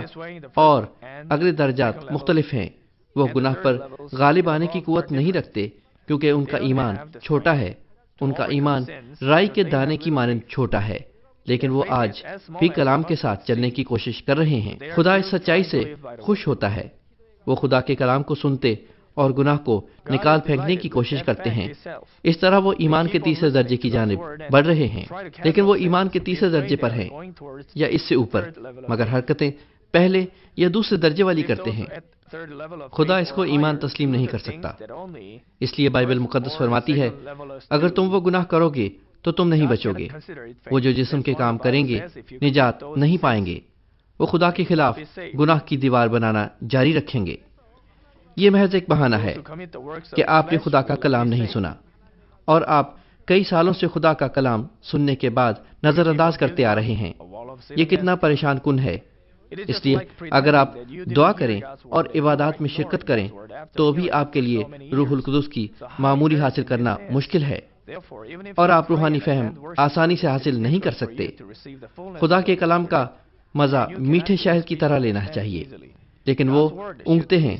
اور اگلے درجات مختلف ہیں۔ وہ گناہ پر غالب آنے کی قوت نہیں رکھتے کیونکہ ان کا ایمان چھوٹا ہے۔ ان کا ایمان رائی کے دانے کی مانند چھوٹا ہے، لیکن وہ آج بھی کلام کے ساتھ چلنے کی کوشش کر رہے ہیں۔ خدا اس سچائی سے خوش ہوتا ہے۔ وہ خدا کے کلام کو سنتے اور گناہ کو نکال پھینکنے کی کوشش کرتے ہیں۔ اس طرح وہ ایمان کے تیسرے درجے کی جانب بڑھ رہے ہیں، لیکن وہ ایمان کے تیسرے درجے پر ہیں یا اس سے اوپر، مگر حرکتیں پہلے یا دوسرے درجے والی کرتے ہیں۔ خدا اس کو ایمان تسلیم نہیں کر سکتا۔ اس لیے بائبل مقدس فرماتی ہے، اگر تم وہ گناہ کرو گے تو تم نہیں بچو گے۔ وہ جو جسم کے کام کریں گے نجات نہیں پائیں گے۔ وہ خدا کے خلاف گناہ کی دیوار بنانا جاری رکھیں گے۔ یہ محض ایک بہانہ ہے کہ آپ نے خدا کا کلام نہیں سنا، اور آپ کئی سالوں سے خدا کا کلام سننے کے بعد نظر انداز کرتے آ رہے ہیں۔ یہ کتنا پریشان کن ہے۔ اس لیے اگر آپ دعا کریں اور عبادات میں شرکت کریں تو بھی آپ کے لیے روح القدس کی معمولی حاصل کرنا مشکل ہے، اور آپ روحانی فہم آسانی سے حاصل نہیں کر سکتے۔ خدا کے کلام کا مزہ میٹھے شہد کی طرح لینا چاہیے، لیکن وہ اونگتے ہیں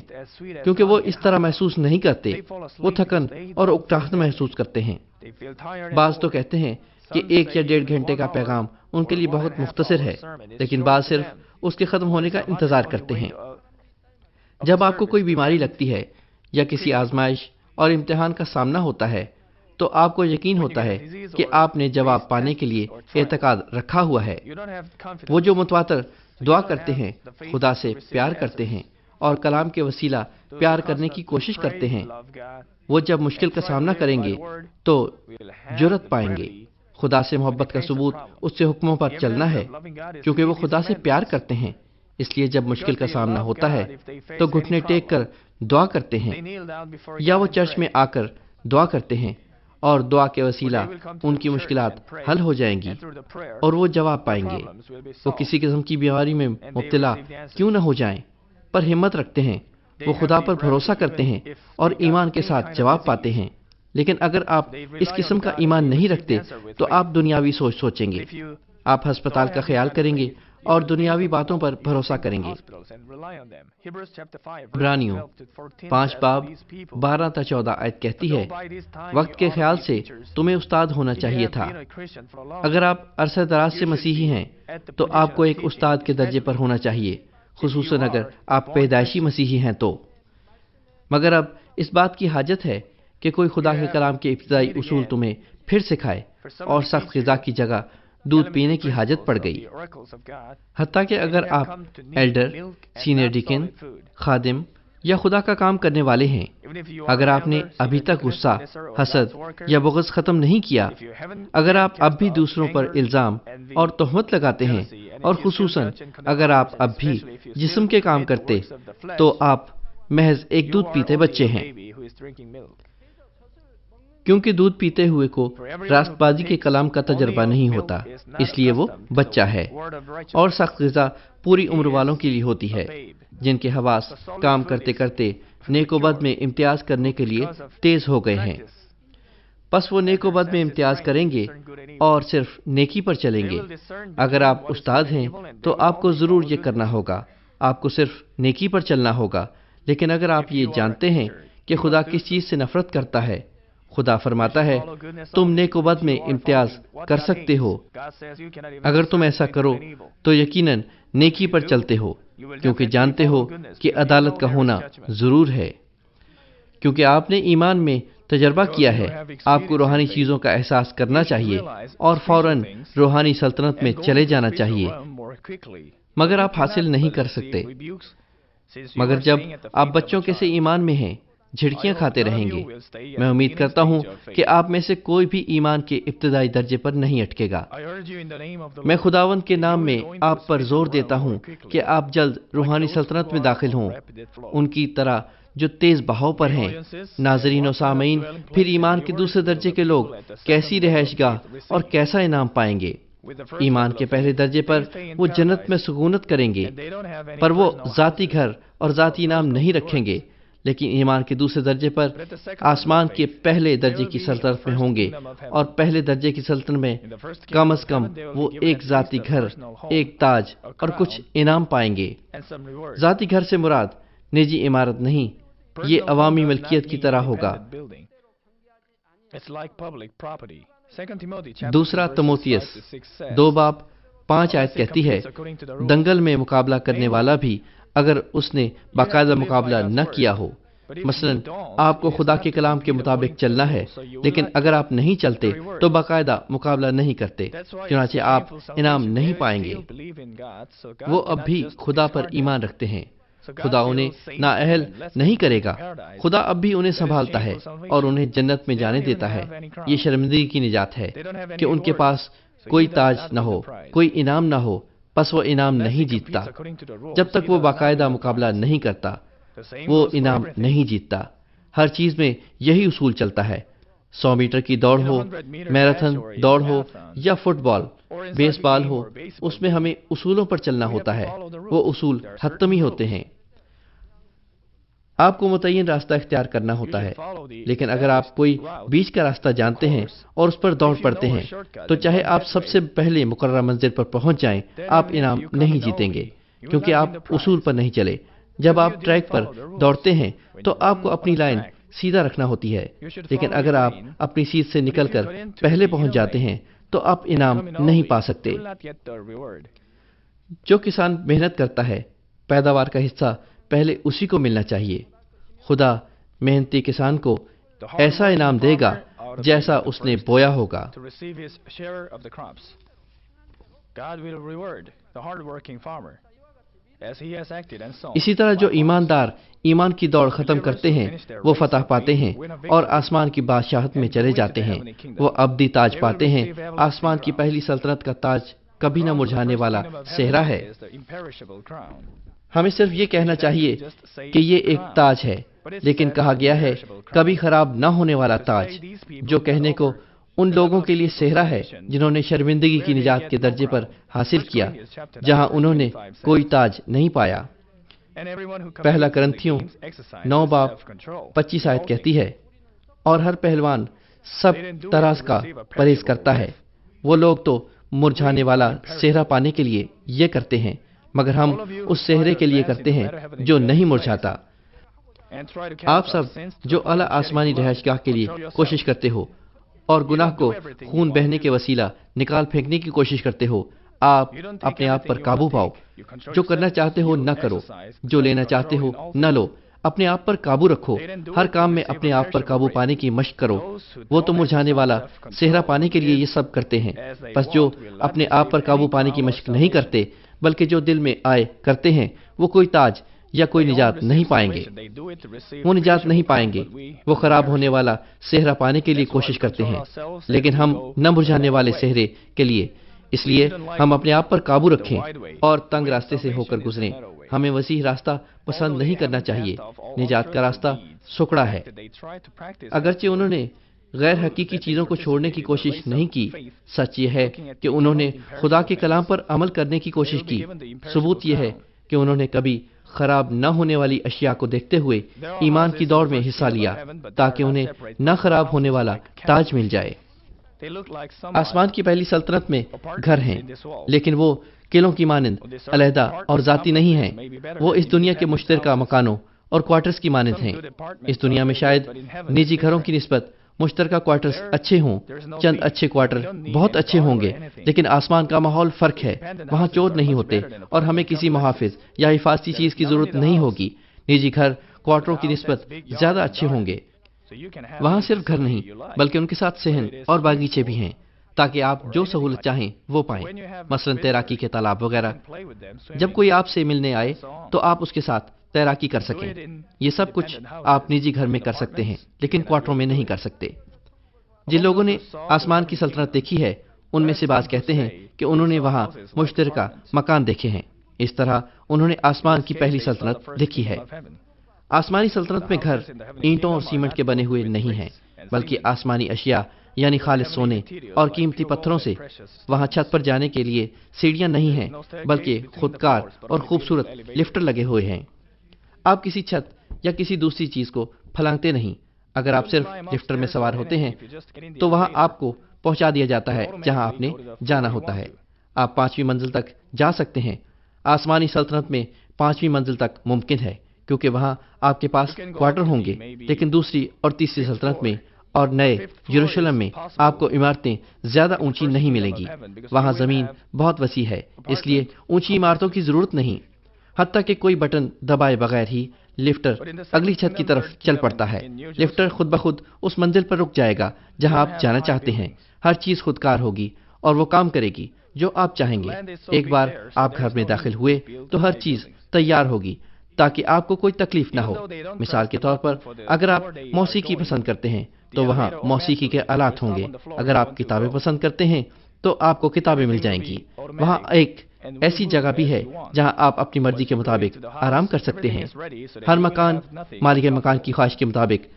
کیونکہ وہ اس طرح محسوس نہیں کرتے۔ وہ تھکن اور اکتاہٹ محسوس کرتے ہیں۔ بعض تو کہتے ہیں کہ 1 یا 1.5 گھنٹے کا پیغام ان کے لیے بہت مختصر ہے، لیکن بعض صرف اس کے ختم ہونے کا انتظار کرتے ہیں۔ جب آپ کو کوئی بیماری لگتی ہے یا کسی آزمائش اور امتحان کا سامنا ہوتا ہے تو آپ کو یقین ہوتا ہے کہ آپ نے جواب پانے کے لیے اعتقاد رکھا ہوا ہے۔ وہ جو متواتر دعا کرتے ہیں، خدا سے پیار کرتے ہیں اور کلام کے وسیلہ پیار کرنے کی کوشش کرتے ہیں، وہ جب مشکل کا سامنا کریں گے تو جرأت پائیں گے۔ خدا سے محبت کا ثبوت اس سے حکموں پر چلنا ہے، کیونکہ وہ خدا سے پیار کرتے ہیں۔ اس لیے جب مشکل کا سامنا ہوتا ہے تو گھٹنے ٹیک کر دعا کرتے ہیں، یا وہ چرچ میں آ کر دعا کرتے ہیں، اور دعا کے وسیلہ ان کی مشکلات حل ہو جائیں گی اور وہ جواب پائیں گے۔ وہ کسی قسم کی بیماری میں مبتلا کیوں نہ ہو جائیں، پر ہمت رکھتے ہیں، وہ خدا پر بھروسہ کرتے ہیں اور ایمان کے ساتھ جواب پاتے ہیں۔ لیکن اگر آپ اس قسم کا ایمان نہیں رکھتے تو آپ دنیاوی سوچیں گے، آپ ہسپتال کا خیال کریں گے اور دنیاوی باتوں پر بھروسہ کریں گے۔ عبرانیوں 5 باب 12-14 آیت کہتی ہے، وقت کے خیال سے تمہیں استاد ہونا چاہیے تھا۔ اگر آپ عرصہ دراز سے مسیحی ہیں تو آپ کو ایک استاد کے درجے پر ہونا چاہیے، خصوصاً اگر آپ پیدائشی مسیحی ہیں تو۔ مگر اب اس بات کی حاجت ہے کہ کوئی خدا کے کلام کے ابتدائی اصول تمہیں پھر سکھائے، اور سخت غذا کی جگہ دودھ پینے کی حاجت پڑ گئی۔ حتیٰ کہ اگر آپ ایلڈر، سینئر ڈیکن، خادم یا خدا کا کام کرنے والے ہیں، اگر آپ نے ابھی تک غصہ، حسد یا بغض ختم نہیں کیا، اگر آپ اب بھی دوسروں پر الزام اور تہمت لگاتے ہیں، اور خصوصاً اگر آپ اب بھی جسم کے کام کرتے، تو آپ محض ایک دودھ پیتے بچے ہیں، کیونکہ دودھ پیتے ہوئے کو راست بازی کے کلام کا تجربہ نہیں ہوتا، اس لیے وہ بچہ ہے۔ اور سخت غذا پوری عمر والوں کے لیے ہوتی ہے، جن کے حواس کام کرتے کرتے نیک و بد میں امتیاز کرنے کے لیے تیز ہو گئے ہیں۔ پس وہ نیک و بد میں امتیاز کریں گے اور صرف نیکی پر چلیں گے۔ اگر آپ استاد ہیں تو آپ کو ضرور یہ کرنا ہوگا، آپ کو صرف نیکی پر چلنا ہوگا۔ لیکن اگر آپ یہ جانتے ہیں کہ خدا کس چیز سے نفرت کرتا ہے، خدا فرماتا ہے تم نیک و بد میں امتیاز کر سکتے ہو۔ اگر تم ایسا کرو تو یقیناً نیکی پر چلتے ہو، کیونکہ جانتے ہو کہ عدالت کا ہونا ضرور ہے۔ کیونکہ آپ نے ایمان میں تجربہ کیا ہے، آپ کو روحانی چیزوں کا احساس کرنا چاہیے اور فوراً روحانی سلطنت میں چلے جانا چاہیے، مگر آپ حاصل نہیں کر سکتے۔ مگر جب آپ بچوں کے سے ایمان میں ہیں، جھڑکیاں کھاتے رہیں گے۔ میں امید کرتا ہوں کہ آپ میں سے کوئی بھی ایمان کے ابتدائی درجے پر نہیں اٹکے گا۔ میں خداوند کے نام میں آپ پر زور دیتا ہوں کہ آپ جلد روحانی سلطنت میں داخل ہوں، ان کی طرح جو تیز بہاؤ پر ہیں۔ ناظرین و سامعین، پھر ایمان کے دوسرے درجے کے لوگ کیسی رہائش گاہ اور کیسا انعام پائیں گے۔ ایمان کے پہلے درجے پر وہ جنت میں سکونت کریں گے، پر وہ ذاتی گھر اور ذاتی انعام نہیں رکھیں گے، لیکن ایمان کے دوسرے درجے پر آسمان کے پہلے درجے کی سلطنت میں ہوں گے، اور پہلے درجے کی سلطنت میں کم از کم وہ ایک ذاتی گھر، ایک تاج اور کچھ انعام پائیں گے۔ ذاتی گھر سے مراد نجی عمارت نہیں، یہ عوامی ملکیت کی طرح ہوگا۔ دوسرا تموتھیوس 2 باب 5 آیت کہتی ہے، دنگل میں مقابلہ کرنے والا بھی اگر اس نے باقاعدہ مقابلہ نہ کیا ہو، مثلاً آپ کو خدا کے کلام کے مطابق چلنا ہے، لیکن اگر آپ نہیں چلتے تو باقاعدہ مقابلہ نہیں کرتے، چنانچہ آپ انعام نہیں پائیں گے۔ وہ اب بھی خدا پر ایمان رکھتے ہیں، خدا انہیں نااہل نہیں کرے گا، خدا اب بھی انہیں سنبھالتا ہے اور انہیں جنت میں جانے دیتا ہے۔ یہ شرمندگی کی نجات ہے کہ ان کے پاس کوئی تاج نہ ہو، کوئی انعام نہ ہو، پس وہ انعام نہیں جیتتا۔ جب تک وہ باقاعدہ مقابلہ نہیں کرتا، وہ انعام نہیں جیتتا۔ ہر چیز میں یہی اصول چلتا ہے، 100 میٹر کی دوڑ ہو، میراتھن دوڑ ہو یا فٹ بال، بیس بال ہو، اس میں ہمیں اصولوں پر چلنا ہوتا ہے۔ وہ اصول حتمی ہوتے ہیں۔ آپ کو متعین راستہ اختیار کرنا ہوتا ہے، لیکن اگر آپ کوئی بیچ کا راستہ جانتے ہیں اور اس پر دوڑ پڑتے ہیں تو چاہے آپ سب سے پہلے مقررہ منزل پر پہنچ جائیں، آپ انعام نہیں جیتیں گے، کیونکہ آپ اصول پر نہیں چلے۔ جب آپ ٹریک پر دوڑتے ہیں تو آپ کو اپنی لائن سیدھا رکھنا ہوتی ہے، لیکن اگر آپ اپنی سیٹ سے نکل کر پہلے پہنچ جاتے ہیں تو آپ انعام نہیں پا سکتے۔ جو کسان محنت کرتا ہے، پیداوار کا حصہ پہلے اسی کو ملنا چاہیے۔ خدا محنتی کسان کو ایسا انعام دے گا جیسا اس نے بویا ہوگا۔ God will reward the hard-working farmer اسی طرح جو ایماندار ایمان کی دوڑ ختم کرتے ہیں وہ فتح پاتے ہیں اور آسمان کی بادشاہت میں چلے جاتے ہیں، وہ ابدی تاج پاتے ہیں۔ آسمان کی پہلی سلطنت کا تاج کبھی نہ مرجھانے والا صحرا ہے۔ ہمیں صرف یہ کہنا چاہیے کہ یہ ایک تاج ہے، لیکن کہا گیا ہے کبھی خراب نہ ہونے والا تاج، جو کہنے کو ان لوگوں کے لیے صحرا ہے جنہوں نے شرمندگی کی نجات کے درجے پر حاصل کیا، جہاں انہوں نے کوئی تاج نہیں پایا۔ پہلا کرنتھیوں 9 باب 25 آیت کہتی ہے، اور ہر پہلوان سب طرح کا پرہیز کرتا ہے۔ وہ لوگ تو مرجھانے والا صحرا پانے کے لیے یہ کرتے ہیں، مگر ہم اس صحرے کے لیے کرتے ہیں جو نہیں مرجھاتا۔ آپ سب جو اعلیٰ آسمانی رہائشگاہ کے لیے کوشش کرتے ہو اور گناہ کو خون بہنے کے وسیلہ نکال پھینکنے کی کوشش کرتے ہو، آپ اپنے آپ پر قابو پاؤ۔ جو کرنا چاہتے ہو نہ کرو، جو لینا چاہتے ہو نہ لو، اپنے آپ پر قابو رکھو۔ ہر کام میں اپنے آپ پر قابو پانے کی مشق کرو۔ وہ تو مرجھانے والا صحرا پانے کے لیے یہ سب کرتے ہیں، بس جو اپنے آپ پر قابو پانے کی مشق نہیں کرتے بلکہ جو دل میں آئے کرتے ہیں، وہ کوئی تاج یا کوئی نجات نہیں پائیں گے۔ وہ نجات نہیں پائیں گے۔ وہ خراب ہونے والا صحرا پانے کے لیے کوشش کرتے ہیں، لیکن ہم نہ مرجھانے والے صحرے کے لیے۔ اس لیے ہم اپنے آپ پر قابو رکھیں اور تنگ راستے سے ہو کر گزریں۔ ہمیں وسیع راستہ پسند نہیں کرنا چاہیے۔ نجات کا راستہ سکڑا ہے۔ اگرچہ انہوں نے غیر حقیقی چیزوں کو چھوڑنے کی کوشش نہیں کی، سچ یہ ہے کہ انہوں نے خدا کے کلام پر عمل کرنے کی کوشش کی۔ ثبوت یہ ہے کہ انہوں نے کبھی خراب نہ ہونے والی اشیاء کو دیکھتے ہوئے ایمان کی دوڑ میں حصہ لیا، تاکہ انہیں نہ خراب ہونے والا تاج مل جائے۔ آسمان کی پہلی سلطنت میں گھر ہیں، لیکن وہ قلعوں کی مانند علیحدہ اور ذاتی نہیں ہیں۔ وہ اس دنیا کے مشترکہ مکانوں اور کوارٹرز کی مانند ہیں۔ اس دنیا میں شاید نجی گھروں کی نسبت مشترکہ کوارٹرز اچھے ہوں، چند اچھے کوارٹر بہت اچھے ہوں گے، لیکن آسمان کا ماحول فرق ہے۔ وہاں چور نہیں ہوتے اور ہمیں کسی محافظ یا حفاظتی چیز کی ضرورت نہیں ہوگی۔ نجی گھر کوارٹروں کی نسبت زیادہ اچھے ہوں گے۔ وہاں صرف گھر نہیں بلکہ ان کے ساتھ صحن اور باغیچے بھی ہیں، تاکہ آپ جو سہولت چاہیں وہ پائیں، مثلا تیراکی کے تالاب وغیرہ۔ جب کوئی آپ سے ملنے آئے تو آپ اس کے ساتھ تیراکی کر سکیں۔ یہ سب کچھ آپ نجی گھر میں کر سکتے ہیں، لیکن کوارٹروں میں نہیں کر سکتے۔ جن لوگوں نے آسمان کی سلطنت دیکھی ہے ان میں سے بعض کہتے ہیں کہ انہوں نے وہاں مشترکہ مکان دیکھے ہیں۔ اس طرح انہوں نے آسمان کی پہلی سلطنت دیکھی ہے۔ آسمانی سلطنت میں گھر اینٹوں اور سیمنٹ کے بنے ہوئے نہیں ہیں، بلکہ آسمانی اشیاء یعنی خالص سونے اور قیمتی پتھروں سے۔ وہاں چھت پر جانے کے لیے سیڑھیاں نہیں ہیں، بلکہ خودکار اور خوبصورت لفٹر لگے ہوئے ہیں۔ آپ کسی چھت یا کسی دوسری چیز کو پھلانگتے نہیں۔ اگر آپ صرف لفٹر میں سوار ہوتے ہیں تو وہاں آپ کو پہنچا دیا جاتا ہے جہاں آپ نے جانا ہوتا ہے۔ آپ 5ویں منزل تک جا سکتے ہیں۔ آسمانی سلطنت میں 5ویں منزل تک ممکن ہے، کیونکہ وہاں آپ کے پاس کوارٹر ہوں گے، لیکن دوسری اور تیسری سلطنت میں اور نئے یروشلم میں آپ کو عمارتیں زیادہ اونچی نہیں ملیں گی۔ وہاں زمین بہت وسیع ہے، اس لیے اونچی عمارتوں کی ضرورت نہیں۔ حتیٰ کہ کوئی بٹن دبائے بغیر ہی لفٹر اگلی چھت کی طرف چل پڑتا ہے۔ لفٹر خود بخود اس منزل پر رک جائے گا جہاں آپ جانا چاہتے ہیں۔ ہر چیز خودکار ہوگی اور وہ کام کرے گی جو آپ چاہیں گے۔ ایک بار آپ گھر میں داخل ہوئے تو ہر چیز تیار ہوگی تاکہ آپ کو کوئی تکلیف نہ ہو۔ مثال کے طور پر اگر آپ موسیقی پسند کرتے ہیں تو وہاں موسیقی کے آلات ہوں گے۔ اگر آپ کتابیں پسند کرتے ہیں تو آپ کو کتابیں مل جائیں گی۔ وہاں ایک ایسی جگہ بھی ہے جہاں آپ اپنی مرضی کے مطابق آرام کر سکتے ہیں۔ ہر مکان مالک مکان کی خواہش کے مطابق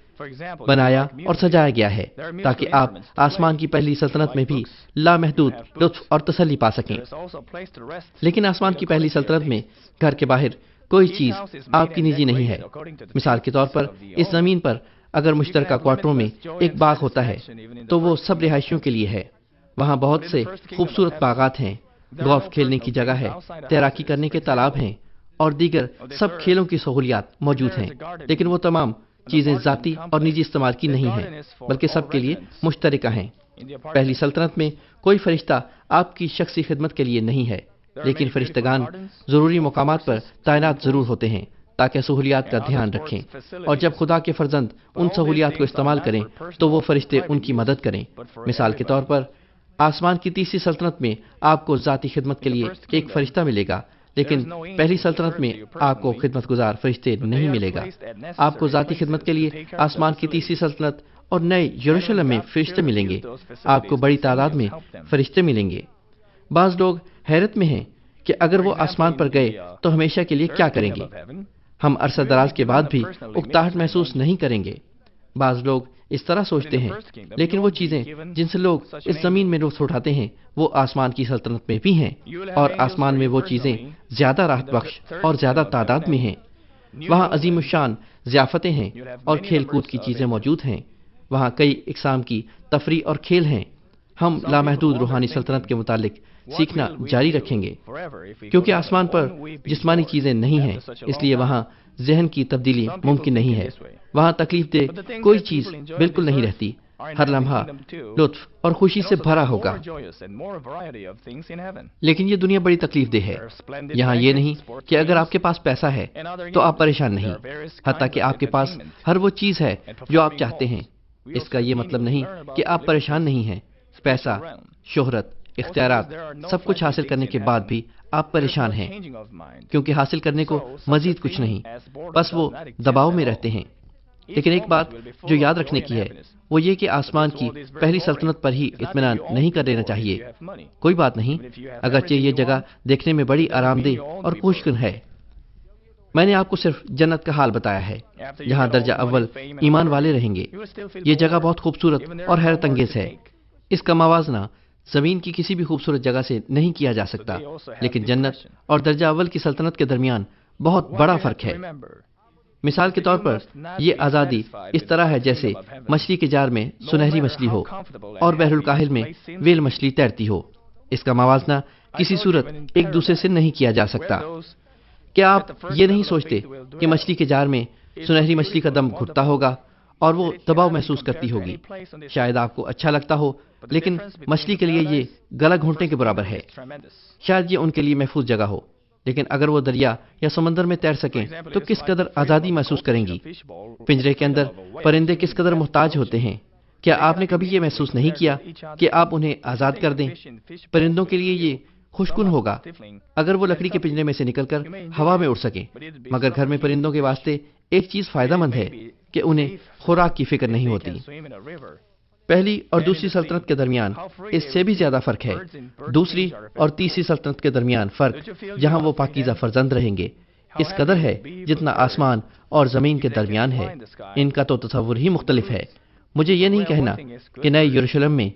بنایا اور سجایا گیا ہے تاکہ آپ آسمان کی پہلی سلطنت میں بھی لامحدود لطف اور تسلی پا سکیں۔ لیکن آسمان کی پہلی سلطنت میں گھر کے باہر کوئی چیز آپ کی نجی نہیں ہے۔ مثال کے طور پر اس زمین پر اگر مشترکہ کوارٹروں میں ایک باغ ہوتا ہے تو وہ سب رہائشیوں کے لیے ہے۔ وہاں بہت سے خوبصورت باغات ہیں، گولف کھیلنے کی جگہ ہے، تیراکی کرنے کے تالاب ہیں اور دیگر سب کھیلوں کی سہولیات موجود ہیں، لیکن وہ تمام چیزیں ذاتی اور نجی استعمال کی نہیں ہیں بلکہ سب کے لیے مشترکہ ہیں۔ پہلی سلطنت میں کوئی فرشتہ آپ کی شخصی خدمت کے لیے نہیں ہے، لیکن فرشتگان ضروری مقامات پر تعینات ضرور ہوتے ہیں تاکہ سہولیات کا دھیان رکھیں، اور جب خدا کے فرزند ان سہولیات کو استعمال کریں تو وہ فرشتے ان کی مدد کریں۔ مثال کے طور پر آسمان کی تیسری سلطنت میں آپ کو ذاتی خدمت کے لیے ایک فرشتہ ملے گا، لیکن پہلی سلطنت میں آپ کو خدمت گزار فرشتے نہیں ملے گا۔ آپ کو ذاتی خدمت کے لیے آسمان کی تیسری سلطنت اور نئے یروشلم میں فرشتے ملیں گے۔ آپ کو بڑی تعداد میں فرشتے ملیں گے۔ بعض لوگ حیرت میں ہیں کہ اگر وہ آسمان پر گئے تو ہمیشہ کے لیے کیا کریں گے؟ ہم عرصہ دراز کے بعد بھی اکتاہٹ محسوس نہیں کریں گے۔ بعض لوگ اس طرح سوچتے ہیں، لیکن وہ چیزیں جن سے لوگ اس زمین میں لطف اٹھاتے ہیں وہ آسمان کی سلطنت میں بھی ہیں، اور آسمان میں وہ چیزیں زیادہ راحت بخش اور زیادہ تعداد میں ہیں۔ وہاں عظیم الشان ضیافتیں ہیں اور کھیل کود کی چیزیں موجود ہیں۔ وہاں کئی اقسام کی تفریح اور کھیل ہیں۔ ہم لامحدود روحانی سلطنت کے متعلق سیکھنا جاری رکھیں گے، کیونکہ آسمان پر جسمانی چیزیں نہیں ہیں، اس لیے وہاں ذہن کی تبدیلی ممکن نہیں ہے۔ وہاں تکلیف دہ کوئی چیز بالکل نہیں رہتی۔ ہر لمحہ لطف اور خوشی سے بھرا ہوگا۔ لیکن یہ دنیا بڑی تکلیف دہ ہے۔ یہاں یہ نہیں کہ اگر آپ کے پاس پیسہ ہے تو آپ پریشان نہیں، حتیٰ کہ آپ کے پاس ہر وہ چیز ہے جو آپ چاہتے ہیں۔ اس کا یہ مطلب نہیں کہ آپ پریشان نہیں ہیں۔ پیسہ، شہرت، اختیارات، سب کچھ حاصل کرنے کے بعد بھی آپ پریشان ہیں، کیونکہ حاصل کرنے کو مزید کچھ نہیں، بس وہ دباؤ میں رہتے ہیں۔ لیکن ایک بات جو یاد رکھنے کی ہے وہ یہ کہ آسمان کی پہلی سلطنت پر ہی اطمینان نہیں کر لینا چاہیے۔ کوئی بات نہیں، اگرچہ یہ جگہ دیکھنے میں بڑی آرام دہ اور خوشگوار ہے۔ میں نے آپ کو صرف جنت کا حال بتایا ہے، جہاں درجہ اول ایمان والے رہیں گے۔ یہ جگہ بہت خوبصورت اور حیرت انگیز ہے۔ اس کا موازنہ زمین کی کسی بھی خوبصورت جگہ سے نہیں کیا جا سکتا، لیکن جنت اور درجہ اول کی سلطنت کے درمیان بہت بڑا فرق ہے۔ مثال کے طور پر یہ آزادی اس طرح ہے جیسے مچھلی کے جار میں سنہری مچھلی ہو اور بحر الکاہل میں ویل مچھلی تیرتی ہو۔ اس کا موازنہ کسی صورت ایک دوسرے سے نہیں کیا جا سکتا۔ کیا آپ یہ نہیں سوچتے کہ مچھلی کے جار میں سنہری مچھلی کا دم گھٹتا ہوگا اور وہ دباؤ محسوس کرتی ہوگی؟ شاید آپ کو اچھا لگتا ہو، لیکن مچھلی کے لیے یہ گلا گھونٹنے کے برابر ہے۔ شاید یہ ان کے لیے محفوظ جگہ ہو، لیکن اگر وہ دریا یا سمندر میں تیر سکیں تو کس قدر آزادی محسوس کریں گی۔ پنجرے کے اندر پرندے کس قدر محتاج ہوتے ہیں۔ کیا آپ نے کبھی یہ محسوس نہیں کیا کہ آپ انہیں آزاد کر دیں؟ پرندوں کے لیے یہ خوشکن ہوگا اگر وہ لکڑی کے پنجرے میں سے نکل کر ہوا میں اڑ سکیں، مگر گھر میں پرندوں کے واسطے ایک چیز فائدہ مند ہے کہ انہیں خوراک کی فکر نہیں ہوتی۔ پہلی اور دوسری سلطنت کے درمیان اس سے بھی زیادہ فرق ہے۔ دوسری اور تیسری سلطنت کے درمیان فرق جہاں وہ پاکیزہ فرزند رہیں گے اس قدر ہے جتنا آسمان اور زمین کے درمیان ہے۔ ان کا تو تصور ہی مختلف ہے۔ مجھے یہ نہیں کہنا کہ نئے یروشلم میں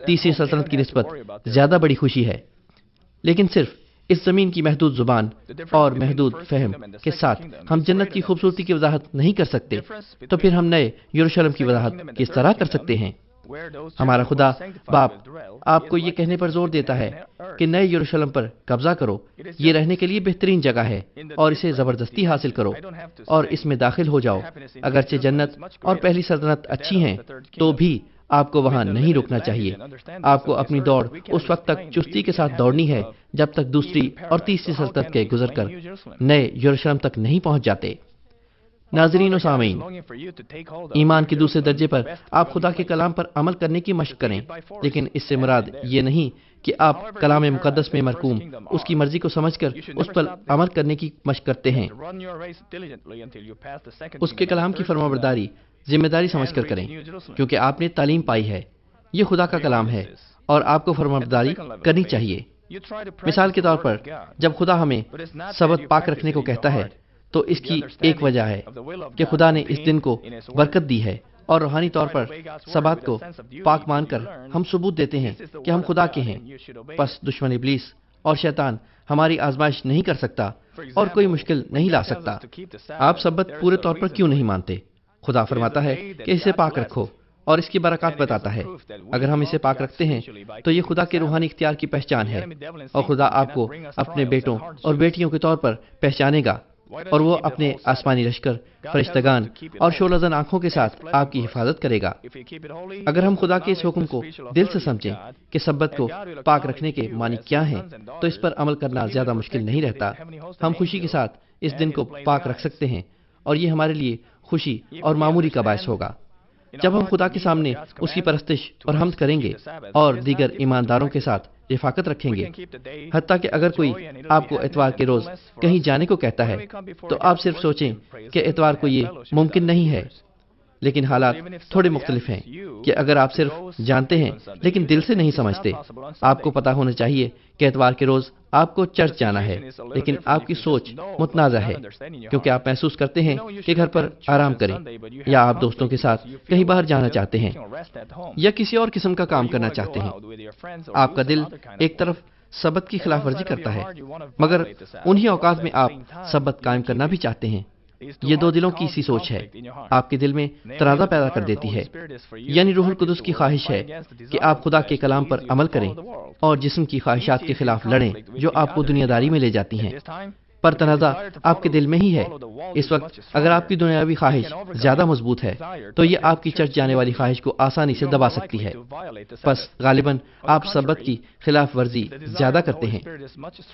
تیسری سلطنت کی نسبت زیادہ بڑی خوشی ہے، لیکن صرف اس زمین کی محدود زبان اور محدود فہم کے ساتھ ہم جنت کی خوبصورتی کی وضاحت نہیں کر سکتے، تو پھر ہم نئے یروشلم کی وضاحت کس طرح کر سکتے ہیں؟ ہمارا خدا باپ آپ کو یہ کہنے پر زور دیتا ہے کہ نئے یروشلم پر قبضہ کرو، یہ رہنے کے لیے بہترین جگہ ہے اور اسے زبردستی حاصل کرو اور اس میں داخل ہو جاؤ۔ اگرچہ جنت اور پہلی سلطنت اچھی ہیں تو بھی آپ کو وہاں نہیں رکنا چاہیے۔ آپ کو اپنی دوڑ اس وقت تک چستی کے ساتھ دوڑنی ہے جب تک دوسری اور تیسری سلطنت کے گزر کر نئے یروشلم تک نہیں پہنچ جاتے۔ ناظرین و سامعین، ایمان کے دوسرے درجے پر آپ خدا کے کلام پر عمل کرنے کی مشق کریں، لیکن اس سے مراد یہ نہیں کہ آپ کلام مقدس میں مرقوم اس کی مرضی کو سمجھ کر اس پر عمل کرنے کی مشق کرتے ہیں۔ اس کے کلام کی فرمانبرداری ذمہ داری سمجھ کر کریں، کیونکہ آپ نے تعلیم پائی ہے۔ یہ خدا کا کلام ہے اور آپ کو فرمانبرداری کرنی چاہیے۔ مثال کے طور پر جب خدا ہمیں سبت پاک رکھنے کو کہتا ہے تو اس کی ایک وجہ ہے کہ خدا نے اس دن کو برکت دی ہے، اور روحانی طور پر سبت کو پاک مان کر ہم ثبوت دیتے ہیں کہ ہم خدا کے ہیں۔ پس دشمن ابلیس اور شیطان ہماری آزمائش نہیں کر سکتا اور کوئی مشکل نہیں لا سکتا۔ آپ سبت پورے طور پر کیوں نہیں مانتے؟ خدا فرماتا ہے کہ اسے پاک رکھو اور اس کی برکات بتاتا ہے۔ اگر ہم اسے پاک رکھتے ہیں تو یہ خدا کے روحانی اختیار کی پہچان ہے، اور خدا آپ کو اپنے بیٹوں اور بیٹیوں کے طور پر پہچانے گا، اور وہ اپنے آسمانی لشکر، فرشتگان اور شعلہ زن آنکھوں کے ساتھ آپ کی حفاظت کرے گا۔ اگر ہم خدا کے اس حکم کو دل سے سمجھیں کہ سبت کو پاک رکھنے کے معنی کیا ہیں، تو اس پر عمل کرنا زیادہ مشکل نہیں رہتا۔ ہم خوشی کے ساتھ اس دن کو پاک رکھ سکتے ہیں، اور یہ ہمارے لیے خوشی اور معمولی کا باعث ہوگا۔ جب ہم خدا کے سامنے اس کی پرستش اور حمد کریں گے اور دیگر ایمانداروں کے ساتھ رفاقت رکھیں گے۔ حتیٰ کہ اگر کوئی آپ کو اتوار کے روز کہیں جانے کو کہتا ہے تو آپ صرف سوچیں کہ اتوار کو یہ ممکن نہیں ہے، لیکن حالات تھوڑے مختلف ہیں کہ اگر آپ صرف جانتے ہیں لیکن دل سے نہیں سمجھتے، آپ کو پتا ہونا چاہیے کہ اتوار کے روز آپ کو چرچ جانا ہے، لیکن آپ کی سوچ متنازع ہے کیونکہ آپ محسوس کرتے ہیں کہ گھر پر آرام کریں، یا آپ دوستوں کے ساتھ کہیں باہر جانا چاہتے ہیں یا کسی اور قسم کا کام کرنا چاہتے ہیں۔ آپ کا دل ایک طرف سبت کی خلاف ورزی کرتا ہے، مگر انہی اوقات میں آپ سبت قائم کرنا بھی چاہتے ہیں۔ یہ دو دلوں کی سی سوچ ہے، آپ کے دل میں تنازع پیدا کر دیتی ہے، یعنی روح القدس کی خواہش ہے کہ آپ خدا کے کلام پر عمل کریں اور جسم کی خواہشات کے خلاف لڑیں جو آپ کو دنیا داری میں لے جاتی ہیں۔ پر تنازع آپ کے دل میں ہی ہے۔ اس وقت اگر آپ کی دنیاوی خواہش زیادہ مضبوط ہے تو یہ آپ کی چرچ جانے والی خواہش کو آسانی سے دبا سکتی ہے۔ پس غالباً آپ سبت کی خلاف ورزی زیادہ کرتے ہیں۔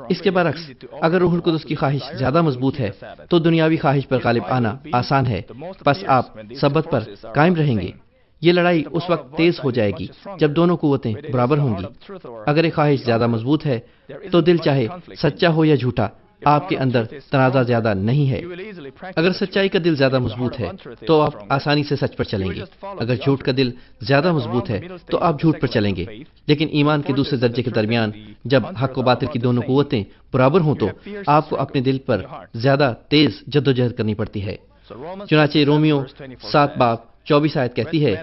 اس کے برعکس اگر روح القدس کی خواہش زیادہ مضبوط ہے تو دنیاوی خواہش پر غالب آنا آسان ہے، پس آپ سبت پر قائم رہیں گے۔ یہ لڑائی اس وقت تیز ہو جائے گی جب دونوں قوتیں برابر ہوں گی۔ اگر ایک خواہش زیادہ مضبوط ہے تو دل چاہے سچا ہو یا جھوٹا، آپ کے اندر تنازع زیادہ نہیں ہے۔ اگر سچائی کا دل زیادہ مضبوط ہے تو آپ آسانی سے سچ پر چلیں گے، اگر جھوٹ کا دل زیادہ مضبوط ہے تو آپ جھوٹ پر چلیں گے۔ لیکن ایمان کے دوسرے درجے کے درمیان جب حق و باطل کی دونوں قوتیں برابر ہوں تو آپ کو اپنے دل پر زیادہ تیز جدوجہد کرنی پڑتی ہے۔ چنانچہ رومیو 7 باب 24 آیت کہتی ہے،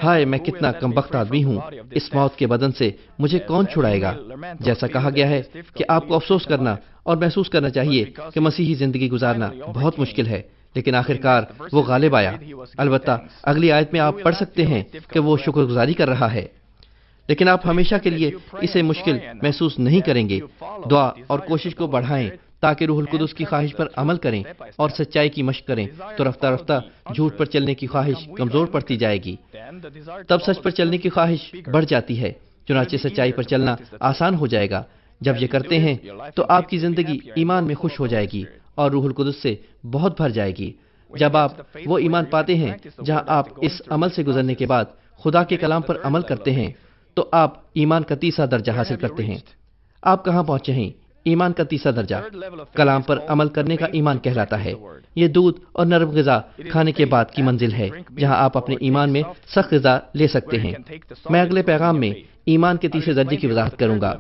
ہائے میں کتنا کمبخت آدمی ہوں، اس موت کے بدن سے مجھے کون چھڑائے گا؟ جیسا کہا گیا ہے کہ آپ کو افسوس کرنا اور محسوس کرنا چاہیے کہ مسیحی زندگی گزارنا بہت مشکل ہے، لیکن آخرکار وہ غالب آیا۔ البتہ اگلی آیت میں آپ پڑھ سکتے ہیں کہ وہ شکر گزاری کر رہا ہے، لیکن آپ ہمیشہ کے لیے اسے مشکل محسوس نہیں کریں گے۔ دعا اور کوشش کو بڑھائیں تاکہ روح القدس کی خواہش پر عمل کریں اور سچائی کی مشق کریں، تو رفتہ رفتہ جھوٹ پر چلنے کی خواہش کمزور پڑتی جائے گی، تب سچ پر چلنے کی خواہش بڑھ جاتی ہے، چنانچہ سچائی پر چلنا آسان ہو جائے گا۔ جب یہ کرتے ہیں تو آپ کی زندگی ایمان میں خوش ہو جائے گی اور روح القدس سے بہت بھر جائے گی۔ جب آپ وہ ایمان پاتے ہیں جہاں آپ اس عمل سے گزرنے کے بعد خدا کے کلام پر عمل کرتے ہیں تو آپ ایمان کا تیسرا درجہ حاصل کرتے ہیں۔ آپ کہاں پہنچے ہیں؟ ایمان کا تیسرا درجہ کلام پر عمل کرنے کا ایمان کہلاتا ہے۔ یہ دودھ اور نرم غذا کھانے کے بعد کی منزل ہے جہاں آپ اپنے ایمان میں سخت غذا لے سکتے ہیں۔ میں اگلے پیغام میں ایمان کے تیسرے درجے کی وضاحت کروں گا۔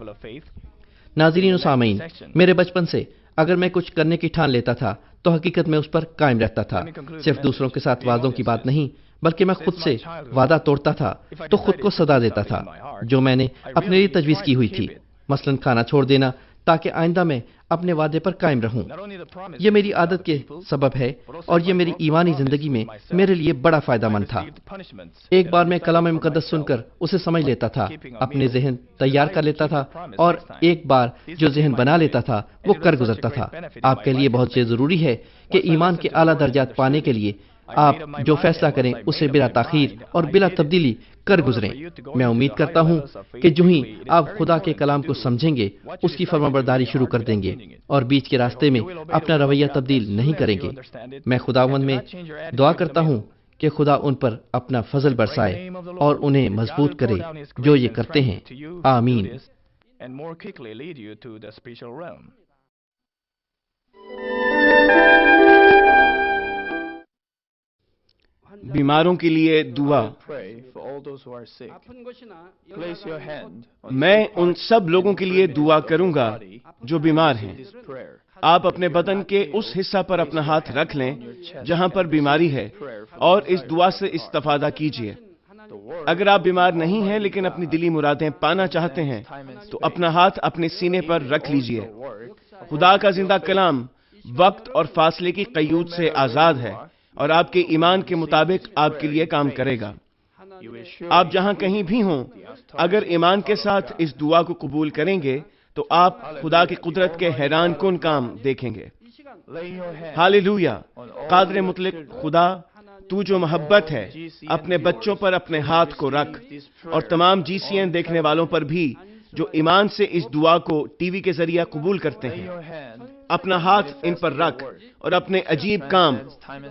ناظرین و سامعین، میرے بچپن سے اگر میں کچھ کرنے کی ٹھان لیتا تھا تو حقیقت میں اس پر قائم رہتا تھا۔ صرف دوسروں کے ساتھ وعدوں کی بات نہیں بلکہ میں خود سے وعدہ توڑتا تھا تو خود کو سزا دیتا تھا جو میں نے اپنے لیے تجویز کی ہوئی تھی، مثلا کھانا چھوڑ دینا تاکہ آئندہ میں اپنے وعدے پر قائم رہوں۔ یہ میری عادت کے سبب ہے اور یہ میری ایمانی زندگی میں میرے لیے بڑا فائدہ مند تھا۔ ایک بار میں کلام مقدس سن کر اسے سمجھ لیتا تھا، اپنے ذہن تیار کر لیتا تھا اور ایک بار جو ذہن بنا لیتا تھا وہ کر گزرتا تھا۔ آپ کے لیے بہت ضروری ہے کہ ایمان کے اعلیٰ درجات پانے کے لیے آپ جو فیصلہ کریں اسے بلا تاخیر اور بلا تبدیلی کر گزریں۔ میں امید کرتا ہوں کہ جو ہی آپ خدا کے کلام کو سمجھیں گے اس کی فرمانبرداری شروع کر دیں گے اور بیچ کے راستے میں اپنا رویہ تبدیل نہیں کریں گے۔ میں خداوند میں دعا کرتا ہوں کہ خدا ان پر اپنا فضل برسائے اور انہیں مضبوط کرے جو یہ کرتے ہیں۔ آمین۔ بیماروں کے لیے دعا۔ میں ان سب لوگوں کے لیے دعا کروں گا جو بیمار ہیں۔ آپ اپنے بدن کے اس حصہ پر اپنا ہاتھ رکھ لیں جہاں پر بیماری ہے اور اس دعا سے استفادہ کیجیے۔ اگر آپ بیمار نہیں ہیں لیکن اپنی دلی مرادیں پانا چاہتے ہیں تو اپنا ہاتھ اپنے سینے پر رکھ لیجیے۔ خدا کا زندہ کلام وقت اور فاصلے کی قیود سے آزاد ہے اور آپ کے ایمان کے مطابق آپ کے لیے کام کرے گا۔ آپ جہاں کہیں بھی ہوں، اگر ایمان کے ساتھ اس دعا کو قبول کریں گے تو آپ خدا کی قدرت کے حیران کن کام دیکھیں گے۔ ہاللویا! قادر مطلق خدا، تو جو محبت ہے، اپنے بچوں پر اپنے ہاتھ کو رکھ اور تمام GCN دیکھنے والوں پر بھی جو ایمان سے اس دعا کو ٹی وی کے ذریعہ قبول کرتے ہیں۔ اپنا ہاتھ ان پر رکھ اور اپنے عجیب کام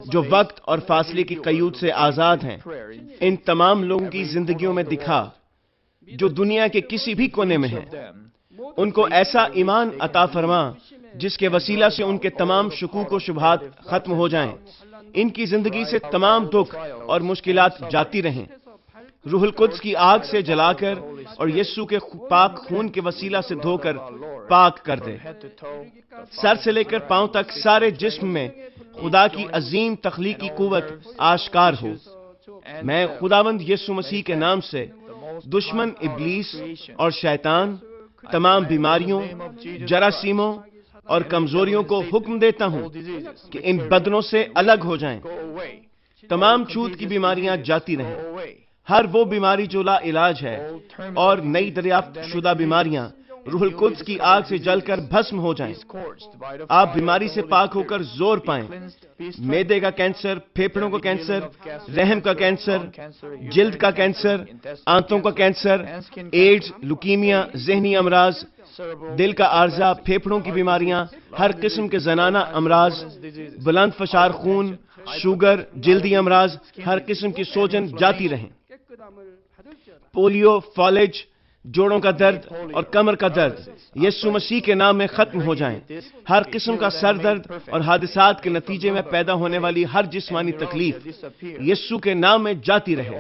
جو وقت اور فاصلے کی قیود سے آزاد ہیں ان تمام لوگوں کی زندگیوں میں دکھا جو دنیا کے کسی بھی کونے میں ہیں۔ ان کو ایسا ایمان عطا فرما جس کے وسیلہ سے ان کے تمام شکوک و شبہات ختم ہو جائیں، ان کی زندگی سے تمام دکھ اور مشکلات جاتی رہیں، روح القدس کی آگ سے جلا کر اور یسوع کے پاک خون کے وسیلہ سے دھو کر پاک کر دے۔ سر سے لے کر پاؤں تک سارے جسم میں خدا کی عظیم تخلیقی قوت آشکار ہو۔ میں خداوند یسوع مسیح کے نام سے دشمن ابلیس اور شیطان، تمام بیماریوں، جراثیموں اور کمزوریوں کو حکم دیتا ہوں کہ ان بدنوں سے الگ ہو جائیں۔ تمام چھوت کی بیماریاں جاتی رہیں، ہر وہ بیماری جو لا علاج ہے اور نئی دریافت شدہ بیماریاں روح القدس کی آگ سے جل کر بھسم ہو جائیں۔ آپ بیماری سے پاک ہو کر زور پائیں۔ معدے کا کینسر، پھیپھڑوں کا کینسر، رحم کا کینسر، جلد کا کینسر، آنتوں کا کینسر، ایڈز، لیوکیمیا، ذہنی امراض، دل کا عارضہ، پھیپھڑوں کی بیماریاں، ہر قسم کے زنانہ امراض، بلند فشار خون، شوگر، جلدی امراض، ہر قسم کی سوجن جاتی رہیں۔ پولیو، فالج، جوڑوں کا درد اور کمر کا درد یسوع مسیح کے نام میں ختم ہو جائیں۔ ہر قسم کا سر درد اور حادثات کے نتیجے میں پیدا ہونے والی ہر جسمانی تکلیف یسوع کے نام میں جاتی رہے۔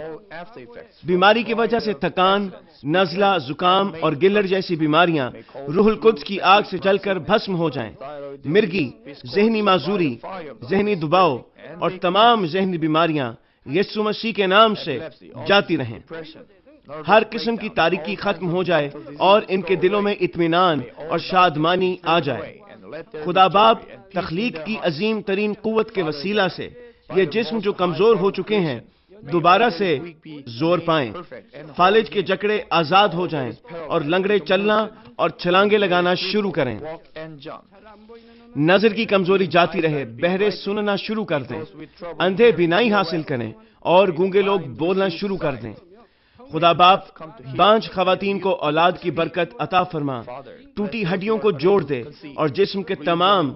بیماری کی وجہ سے تھکان، نزلہ، زکام اور گلر جیسی بیماریاں روح القدس کی آگ سے جل کر بھسم ہو جائیں۔ مرگی، ذہنی معذوری، ذہنی دباؤ اور تمام ذہنی بیماریاں یسوع مسیح کے نام سے جاتی رہیں۔ ہر قسم کی تاریکی ختم ہو جائے اور ان کے دلوں میں اطمینان اور شادمانی آ جائے۔ خدا باپ تخلیق کی عظیم ترین قوت کے وسیلہ سے یہ جسم جو کمزور ہو چکے ہیں دوبارہ سے زور پائیں، فالج کے جکڑے آزاد ہو جائیں اور لنگڑے چلنا اور چھلانگے لگانا شروع کریں۔ نظر کی کمزوری جاتی رہے، بہرے سننا شروع کر دیں، اندھے بینائی حاصل کریں اور گونگے لوگ بولنا شروع کر دیں۔ خدا باپ بانجھ خواتین کو اولاد کی برکت عطا فرما، ٹوٹی ہڈیوں کو جوڑ دے اور جسم کے تمام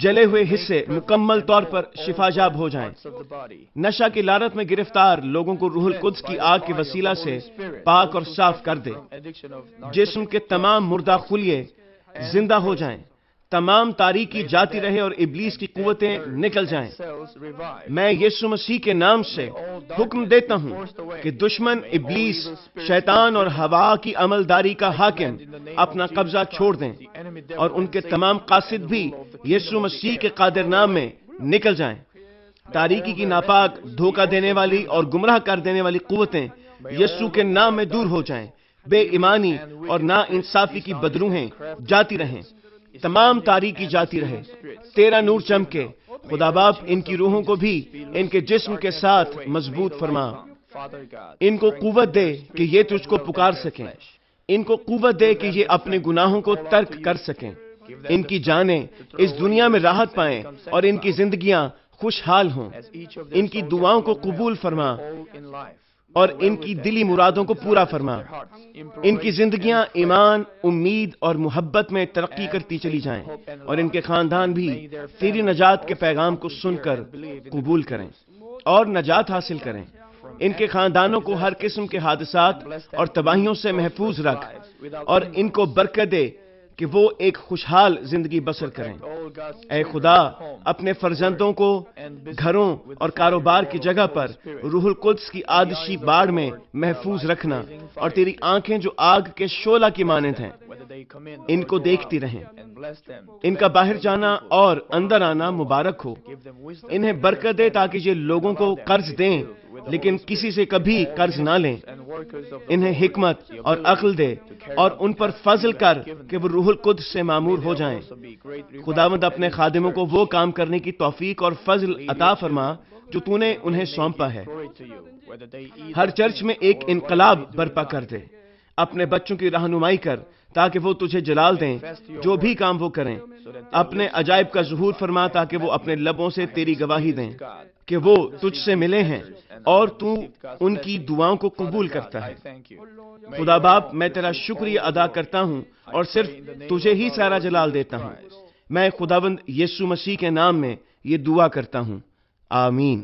جلے ہوئے حصے مکمل طور پر شفا یاب ہو جائیں۔ نشہ کی لعنت میں گرفتار لوگوں کو روح القدس کی آگ کے وسیلہ سے پاک اور صاف کر دے۔ جسم کے تمام مردہ خلیے زندہ ہو جائیں، تمام تاریکی جاتی رہے اور ابلیس کی قوتیں نکل جائیں۔ میں یسوع مسیح کے نام سے حکم دیتا ہوں کہ دشمن ابلیس، شیطان اور ہوا کی عملداری کا حاکم اپنا قبضہ چھوڑ دیں اور ان کے تمام قاصد بھی یسوع مسیح کے قادر نام میں نکل جائیں۔ تاریکی کی ناپاک، دھوکہ دینے والی اور گمراہ کر دینے والی قوتیں یسوع کے نام میں دور ہو جائیں۔ بے ایمانی اور نا انصافی کی بدروہیں جاتی رہیں، تمام تاریکی جاتی رہے، تیرا نور چمکے۔ خدا باپ ان کی روحوں کو بھی ان کے جسم کے ساتھ مضبوط فرما، ان کو قوت دے کہ یہ تجھ کو پکار سکیں، ان کو قوت دے کہ یہ اپنے گناہوں کو ترک کر سکیں، ان کی جانیں اس دنیا میں راحت پائیں اور ان کی زندگیاں خوشحال ہوں۔ ان کی دعاؤں کو قبول فرما اور ان کی دلی مرادوں کو پورا فرما۔ ان کی زندگیاں ایمان، امید اور محبت میں ترقی کرتی چلی جائیں اور ان کے خاندان بھی تیری نجات کے پیغام کو سن کر قبول کریں اور نجات حاصل کریں۔ ان کے خاندانوں کو ہر قسم کے حادثات اور تباہیوں سے محفوظ رکھ اور ان کو برکت دے کہ وہ ایک خوشحال زندگی بسر کریں۔ اے خدا، اپنے فرزندوں کو گھروں اور کاروبار کی جگہ پر روح القدس کی آتشی باڑ میں محفوظ رکھنا اور تیری آنکھیں جو آگ کے شعلہ کی مانند ہیں ان کو دیکھتی رہیں۔ ان کا باہر جانا اور اندر آنا مبارک ہو۔ انہیں برکت دے تاکہ یہ لوگوں کو قرض دیں لیکن کسی سے کبھی قرض نہ لیں۔ انہیں حکمت اور عقل دے اور ان پر فضل کر کہ وہ روح القدس سے معمور ہو جائیں۔ خداوند اپنے خادموں کو وہ کام کرنے کی توفیق اور فضل عطا فرما جو تو نے انہیں سونپا ہے۔ ہر چرچ میں ایک انقلاب برپا کر دے۔ اپنے بچوں کی رہنمائی کر تاکہ وہ تجھے جلال دیں جو بھی کام وہ کریں۔ اپنے عجائب کا ظہور فرما تاکہ وہ اپنے لبوں سے تیری گواہی دیں کہ وہ تجھ سے ملے ہیں اور تو ان کی دعاؤں کو قبول کرتا ہے۔ خدا باپ، میں تیرا شکریہ ادا کرتا ہوں اور صرف تجھے ہی سارا جلال دیتا ہوں۔ میں خداوند یسوع مسیح کے نام میں یہ دعا کرتا ہوں، آمین۔